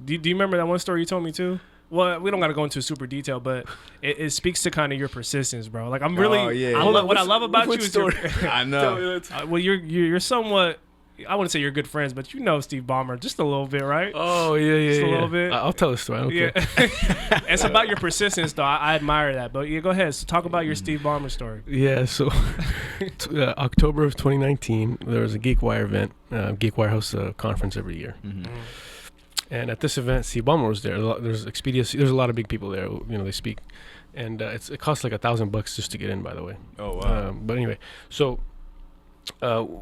Do you remember that one story you told me, too? Well, we don't got to go into super detail, but it speaks to kind of your persistence, bro. Like, I'm really, what I love about you is I know. well, you're somewhat, I wouldn't say you're good friends, but you know Steve Ballmer just a little bit, right? Oh, yeah. Just a little bit. I'll tell a story. I don't care. It's about your persistence, though. I admire that. But yeah, go ahead. So talk about your Steve Ballmer story. Yeah, so October of 2019, there was a GeekWire event. GeekWire hosts a conference every year. Mm-hmm. And at this event, Steve Ballmer was there. There's Expedia. There's a lot of big people there. They speak. And it costs like $1,000 just to get in, by the way. Oh, wow. But anyway, so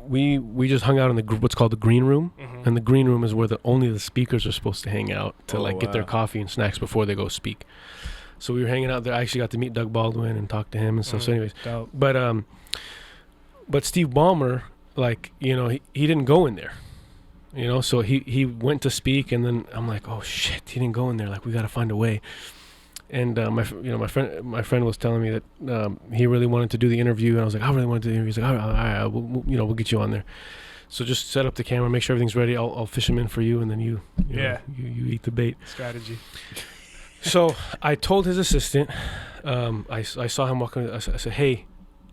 we just hung out in what's called the green room. Mm-hmm. And the green room is where only the speakers are supposed to hang out to get their wow. coffee and snacks before they go speak. So we were hanging out there. I actually got to meet Doug Baldwin and talk to him and stuff. So anyways, Dope. but Steve Ballmer, like, he didn't go in there. So he went to speak, and then I'm like, oh shit, he didn't go in there. Like, we got to find a way. And my friend was telling me that he really wanted to do the interview, and I was like, I really want to do the interview. He's like, all right, we'll get you on there. So just set up the camera, make sure everything's ready. I'll fish him in for you, and then you eat the bait. Strategy. So I told his assistant, I saw him walking. I said, hey,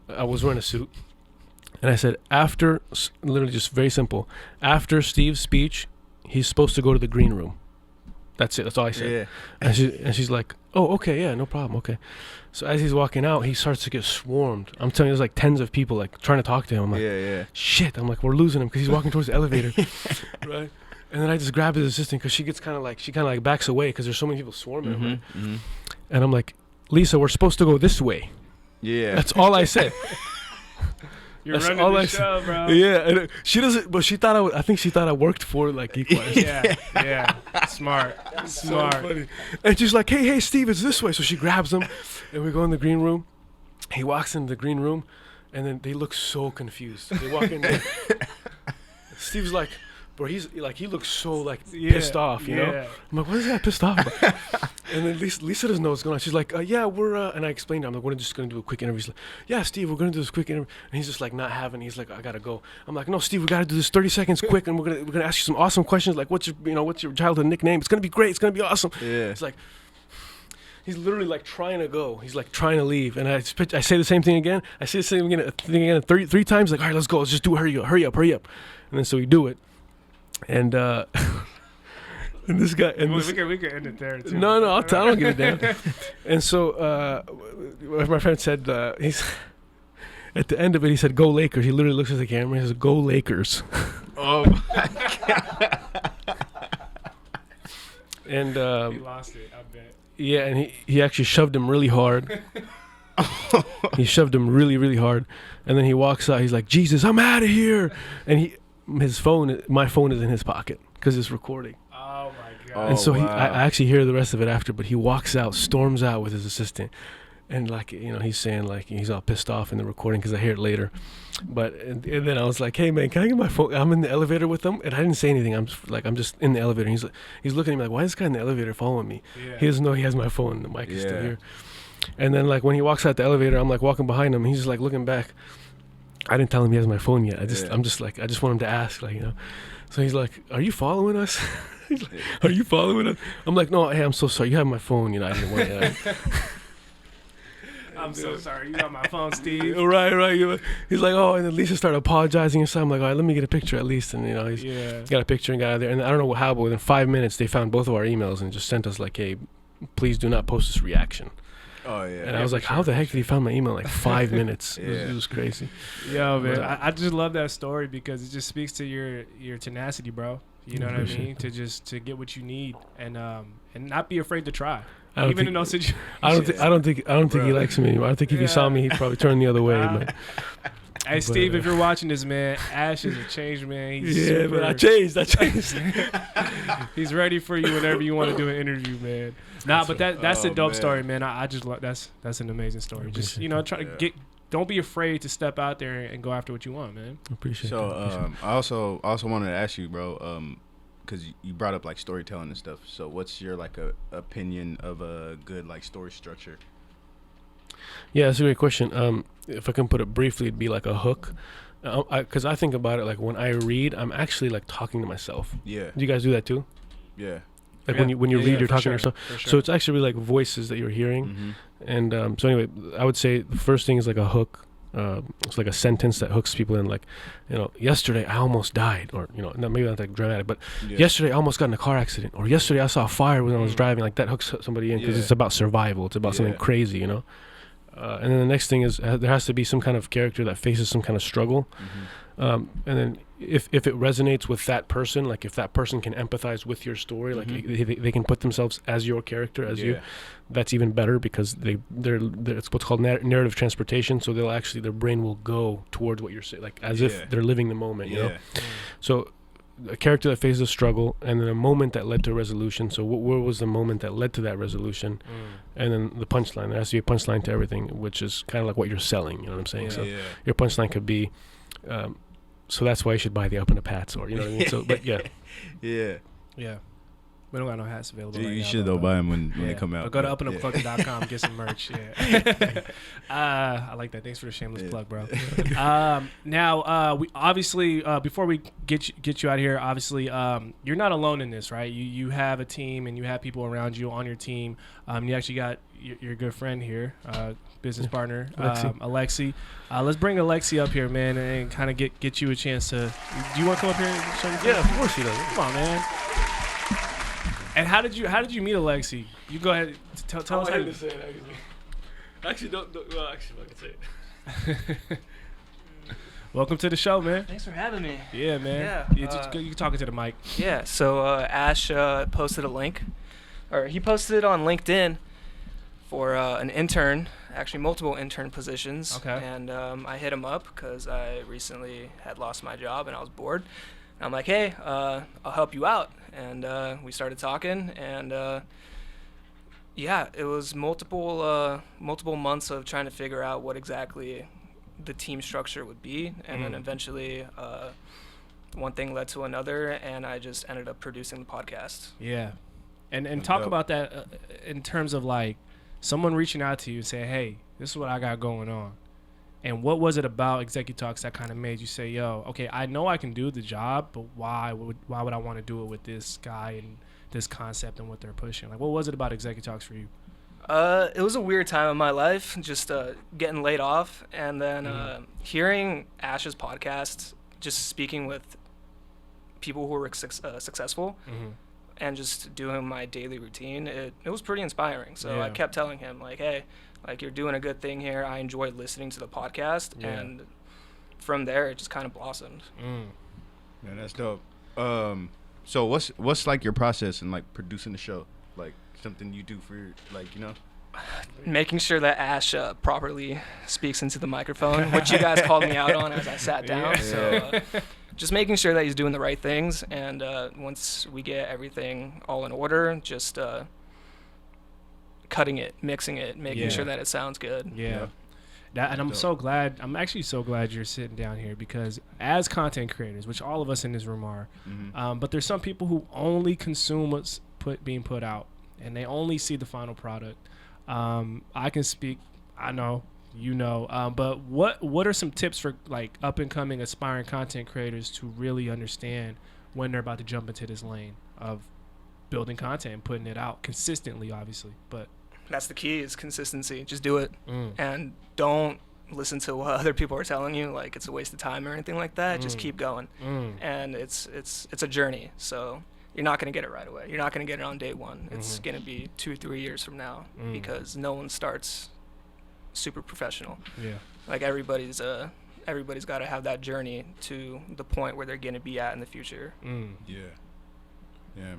I was wearing a suit. And I said, after, literally just very simple, after Steve's speech, he's supposed to go to the green room. That's it. That's all I said. Yeah. And she's like, oh, okay, yeah, no problem, okay. So as he's walking out, he starts to get swarmed. I'm telling you, there's like tens of people like trying to talk to him. I'm like, shit. I'm like, we're losing him because he's walking towards the elevator, right? And then I just grab his assistant because she kind of like backs away because there's so many people swarming him, right? Mm-hmm. And I'm like, Lisa, we're supposed to go this way. Yeah. That's all I said. You're running the show, bro. Yeah, and she doesn't. But she thought I think she thought I worked for like Equalizer. Yeah. Smart. So funny. And she's like, hey, Steve, it's this way. So she grabs him, and we go in the green room. He walks into the green room, and then they look so confused. They walk in there. Steve's like, bro, he looks so like pissed off, you know? I'm like, what is that pissed off about? And then Lisa doesn't know what's going on. She's like, yeah, we're, and I explained to him, I'm like, we're just going to do a quick interview. He's like, yeah, Steve, we're going to do this quick interview. And he's just like not having, he's like, I got to go. I'm like, no, Steve, we got to do this 30 seconds quick. And we're going to ask you some awesome questions. Like, what's your childhood nickname? It's going to be great. It's going to be awesome. Yeah. It's like, he's literally like trying to go. He's like trying to leave. And I say the same thing again. I say the same thing again 3 times. Like, all right, let's go. Let's just do it. Hurry up. And then so we do it. And and this guy, and we can end it there too. No, I don't give a damn. And so my friend said, he's at the end of it, he said, "Go Lakers." He literally looks at the camera. He says, "Go Lakers." Oh my god! And he lost it, I bet. Yeah, and he actually shoved him really hard. He shoved him really, really hard, and then he walks out. He's like, "Jesus, I'm out of here!" And my phone is in his pocket because it's recording. Oh my god! And so I actually hear the rest of it after, but he walks out, storms out with his assistant, and like, you know, he's saying like he's all pissed off in the recording because I hear it later. But and then I was like, hey man, can I get my phone? I'm in the elevator with him, and I didn't say anything. I'm just in the elevator. And he's looking at me like, why is this guy in the elevator following me? Yeah. He doesn't know he has my phone. The mic is still here. And then like when he walks out the elevator, I'm like walking behind him. He's just like looking back. I didn't tell him he has my phone yet. I'm just like, I just want him to ask, like, you know. So he's like, are you following us? He's like, are you following us? I'm like, no, hey, I'm so sorry. You have my phone, you know. I didn't want to. I'm so sorry. You got my phone, Steve. Right. He's like, oh, and then Lisa started apologizing and stuff. I'm like, all right, let me get a picture at least. And, you know, he's got a picture and got out of there. And I don't know how, but within 5 minutes, they found both of our emails and just sent us like, hey, please do not post this reaction. Oh, yeah. And I was like, how the heck did he find my email in like 5 minutes? It was crazy. Yo, man, I just love that story because it just speaks to your tenacity, bro. You know what I mean? To get what you need and not be afraid to try. Even in those situations. I don't think he likes me anymore. I think if he saw me, he'd probably turn the other way. But hey, Steve, if you're watching this, man, Ash is a changed man. He's man, I changed. He's ready for you whenever you want to do an interview, man. But that's a dope story, man. I just love that's an amazing story. Just, you know, don't be afraid to step out there and go after what you want, man. Appreciate it. So I also wanted to ask you, bro, because you brought up like storytelling and stuff. So what's your like opinion of a good like story structure? Yeah, that's a great question. If I can put it briefly, it'd be like a hook. Because I think about it like when I read, I'm actually like talking to myself. Yeah. Do you guys do that too? Yeah. Like when you read, you're talking to yourself. Sure. So it's actually like voices that you're hearing. Mm-hmm. And so anyway, I would say the first thing is like a hook. It's like a sentence that hooks people in, like, you know, yesterday I almost died, or, you know, maybe not like dramatic, but yesterday I almost got in a car accident, or yesterday I saw a fire when I was driving. Like that hooks somebody in because it's about survival. It's about something crazy, you know. And then the next thing is there has to be some kind of character that faces some kind of struggle. Mm-hmm. And then if it resonates with that person, like if that person can empathize with your story, like they can put themselves as your character, as you, that's even better because they're it's what's called narrative transportation. So their brain will go towards what you're saying, like as if they're living the moment, you know? So a character that faces a struggle, and then a moment that led to a resolution. So where was the moment that led to that resolution? And then the punchline. There has to be a punchline to everything, which is kind of like what you're selling. You know what I'm saying? Your punchline could be, so that's why you should buy the UpNUp hats, or you know what I mean. So, but yeah. We don't got no hats available. You should though buy them when they come out. But go to UpNUpClothing.com, get some merch. I like that. Thanks for the shameless plug, bro. Now, we obviously before we get you out of here, obviously you're not alone in this, right? You have a team and you have people around you on your team. You actually got your good friend here, business partner, Alexi. Alexi. Let's bring Alexi up here, man, and kind of get you a chance to. Do you want to come up here and show your face? Yeah, of course he does. Come on, man. And how did you meet Alexi? You go ahead. Tell us how you say it. Actually, don't. Well, actually, I can say it. Welcome to the show, man. Thanks for having me. Yeah, man. Yeah. You talking to the mic. Yeah, so Ash posted a link, or he posted it on LinkedIn for an intern, actually multiple intern positions. Okay. And I hit him up because I recently had lost my job and I was bored. And I'm like, hey, I'll help you out. And we started talking, and yeah, it was multiple months of trying to figure out what exactly the team structure would be, and then eventually one thing led to another, and I just ended up producing the podcast. Yeah. And talk dope. about that in terms of like someone reaching out to you and saying, hey, this is what I got going on. And what was it about ExecuTalks that kind of made you say, yo, okay, I know I can do the job, but why would I want to do it with this guy and this concept and what they're pushing? Like, what was it about ExecuTalks for you? It was a weird time in my life, just getting laid off, and then hearing Ash's podcast, just speaking with people who were successful, and just doing my daily routine. It was pretty inspiring. So I kept telling him, like, hey, like, you're doing a good thing here. I enjoyed listening to the podcast, and from there it just kind of blossomed. Yeah, that's dope. So what's like your process in like producing the show? Like something you do for like, you know? Making sure that Ash properly speaks into the microphone, which you guys called me out on as I sat down. So just making sure that he's doing the right things, and once we get everything all in order, just cutting it, mixing it, making sure that it sounds good. Yeah. And I'm actually so glad you're sitting down here, because as content creators, which all of us in this room are, but there's some people who only consume what's being put out, and they only see the final product. I can speak, I know, you know, but what are some tips for like up and coming aspiring content creators to really understand when they're about to jump into this lane of building content and putting it out consistently, obviously, but that's the key, is consistency. Just do it, and don't listen to what other people are telling you, like it's a waste of time or anything like that. Just keep going, and it's a journey. So you're not going to get it right away. You're not going to get it on day one. It's going to be 2-3 years from now, because no one starts super professional. Yeah, like everybody's got to have that journey to the point where they're going to be at in the future. Yeah.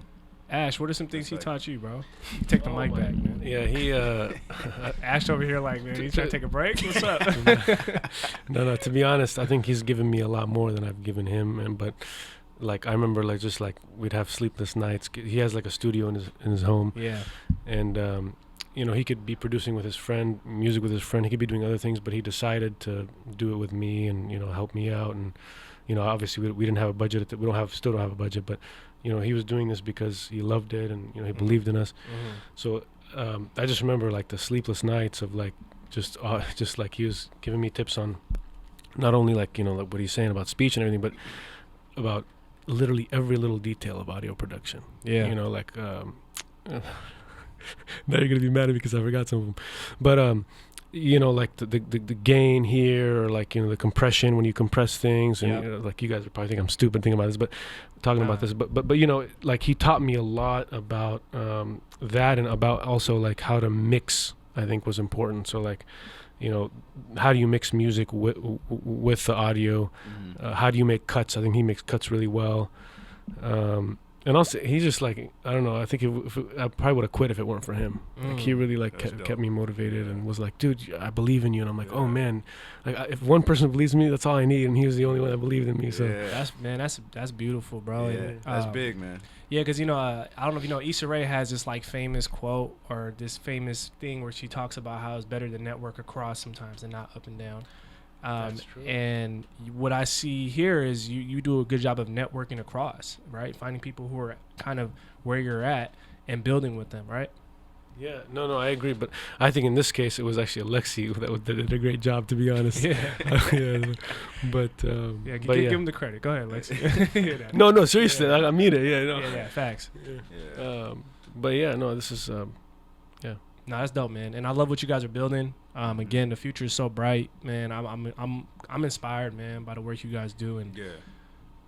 Ash, what are some things he taught you, bro? You take the mic back, man. Yeah, he Ash over here like, man, he's trying to take a break. What's up? No, to be honest, I think he's given me a lot more than I've given him. But like I remember, like just like we'd have sleepless nights. He has like a studio in his home. Yeah. And you know, he could be producing with his friend, music with his friend. He could be doing other things, but he decided to do it with me and, you know, help me out. And, you know, obviously we didn't have a budget. Still don't have a budget, but you know, he was doing this because he loved it, and you know, he believed in us. So I just remember like the sleepless nights of like just like he was giving me tips on not only like, you know, like what he's saying about speech and everything, but about literally every little detail of audio production. Yeah, you know, like now you're gonna be mad at me because I forgot some of them, but you know, like the gain here, or like, you know, the compression when you compress things, and you know, like you guys would probably think I'm stupid thinking about this, but talking about this, but you know, like he taught me a lot about that, and about also like how to mix. I think was important. So like, you know, how do you mix music with the audio? How do you make cuts? I think he makes cuts really well. And also, he's just like, I don't know. I think I probably would have quit if it weren't for him. Like he really like kept me motivated, and was like, dude, I believe in you. And I'm like, oh man, like if one person believes in me, that's all I need. And he was the only one that believed in me. So that's beautiful, bro. Yeah, that's big, man. Yeah, because you know, I don't know if you know, Issa Rae has this like famous quote, or this famous thing where she talks about how it's better to network across sometimes and not up and down. That's true. And what I see here is you do a good job of networking across, right? Finding people who are kind of where you're at and building with them, right? Yeah, no, I agree. But I think in this case, it was actually Alexi that did a great job, to be honest. Yeah. But give him the credit. Go ahead, Alexi. No, seriously, I mean it. Yeah, facts. But yeah, no, this is, No, that's dope, man. And I love what you guys are building. Again, the future is so bright, man. I'm inspired, man, by the work you guys do, and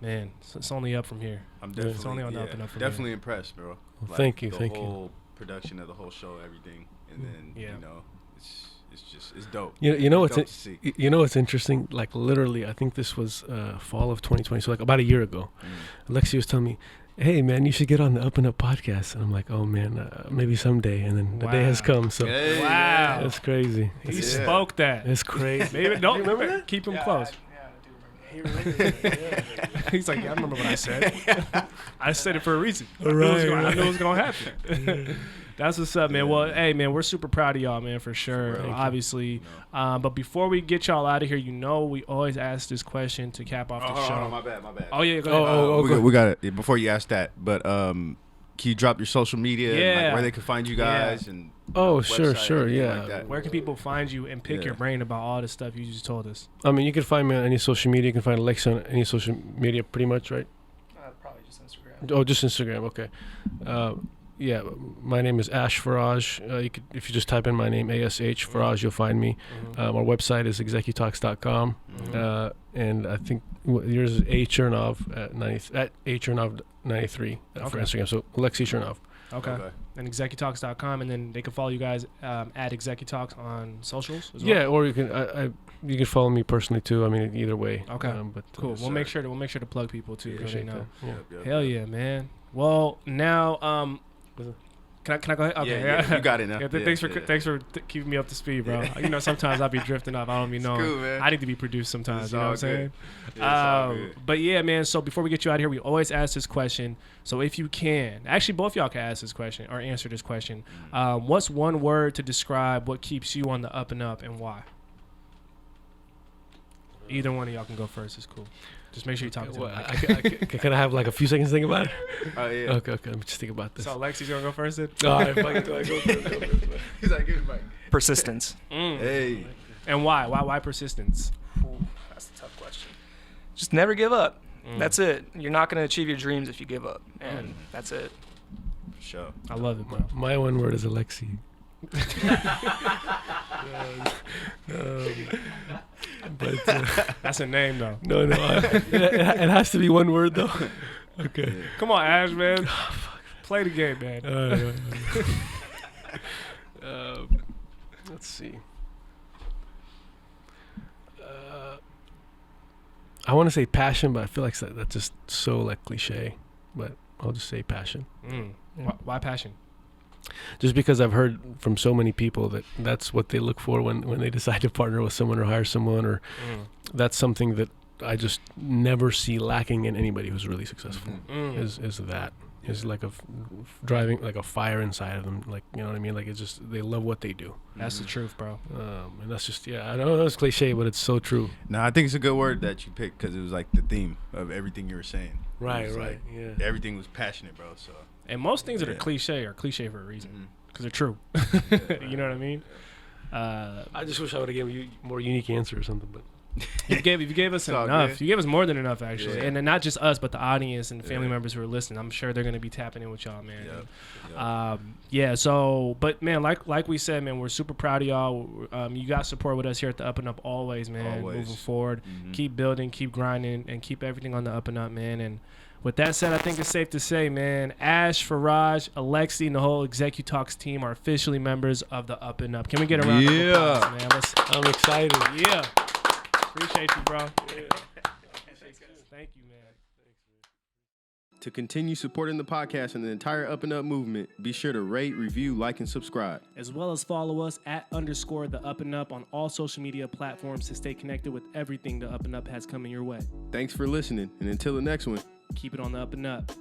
man, it's only up from here. I'm definitely it's only on the up and up from definitely here. impressed, bro. Well, thank you, the thank whole production of the whole show, everything, and then you know, it's dope. You know what's interesting? Like literally, I think this was fall of 2020, so like about a year ago. Alexi was telling me, "Hey man, you should get on the UpNUp Podcast." And I'm like, "Oh man, maybe someday." And then the day has come. So wow, that's crazy. He spoke that. It's crazy. Maybe don't remember that. Keep him close. I do remember. He's like, yeah, I remember what I said. I said it for a reason. I knew it was gonna happen. That's what's up, man. Well, hey, man, we're super proud of y'all, man, for sure. Obviously, but before we get y'all out of here, we always ask this question to cap off the show. Hold on, my bad. Oh yeah, go ahead. We got it. Before you ask that, but can you drop your social media? And, like, where they can find you guys and sure, yeah. like that? Where can people find you and pick your brain about all the stuff you just told us? I mean, you can find me on any social media. You can find Alexa on any social media, pretty much, right? Probably just Instagram. Oh, just Instagram. Okay. Yeah, my name is Ash Faraj. If you just type in my name, ASH Faraj, you'll find me. Our website is ExecuTalks.com. And I think yours is A Chernov at A Chernov 93 for Instagram. So Alexi Chernov. Okay. And ExecuTalks.com, and then they can follow you guys at ExecuTalks on socials as well? Yeah, or you can follow me personally too. I mean, either way. Okay. But cool. We'll make sure to plug people too, so they know. Yeah. Hell yeah, man. Well, now can I go ahead? Okay, yeah, you got it now. Thanks for keeping me up to speed, bro. You know, sometimes I'll be drifting off. I don't even know. Cool, man. I need to be produced sometimes. You know what I'm saying? Good. But yeah, man. So before we get you out of here, we always ask this question. So if you can, actually, both y'all can ask this question or answer this question. What's one word to describe what keeps you on the up and up, and why? Either one of y'all can go first. It's cool. Just make sure you talk to me. Can I have like a few seconds to think about it? Oh, yeah. Okay. Let me just think about this. So Lexi's going to go first then? All right, fuck it. Do I go first? He's like, give me mic. Persistence. Hey. And why? Why persistence? Ooh, that's a tough question. Just never give up. That's it. You're not going to achieve your dreams if you give up. And that's it. For sure. I love it, bro. My one word is Alexi. But that's a name though. No, it has to be one word though. Okay. Come on, Ash, man. Play the game, man. Let's see. I want to say passion, but I feel like that's just so like cliche. But I'll just say passion. Why passion? Just because I've heard from so many people that that's what they look for when they decide to partner with someone or hire someone, or that's something that I just never see lacking in anybody who's really successful. Is like driving like a fire inside of them, like, you know what I mean? Like, it's just, they love what they do. That's the truth, bro. And that's just, I know it's cliche, but it's so true. No, I think it's a good word that you picked because it was like the theme of everything you were saying. Right. Like, Yeah. Everything was passionate, bro. So. And most things that are cliche for a reason, because they're true. You know what I mean? I just wish I would have given you a more unique answer or something, but. You gave us enough. Good. You gave us more than enough, actually. And then not just us, but the audience and the family members who are listening. I'm sure they're going to be tapping in with y'all, man. So, but man, like we said, man, we're super proud of y'all. You got support with us here at the Up and Up always, man. Moving forward, keep building, keep grinding, and keep everything on the up and up, man. And with that said, I think it's safe to say, man, Ash, Faraj, Alexi, and the whole ExecuTalks team are officially members of the Up and Up. Can we get a round of applause, man? I'm excited. Yeah. Appreciate you, bro. Thank you, man. To continue supporting the podcast and the entire Up and Up movement, be sure to rate, review, like, and subscribe. As well as follow us at _the Up and Up on all social media platforms to stay connected with everything the Up and Up has coming your way. Thanks for listening, and until the next one, keep it on the Up and Up.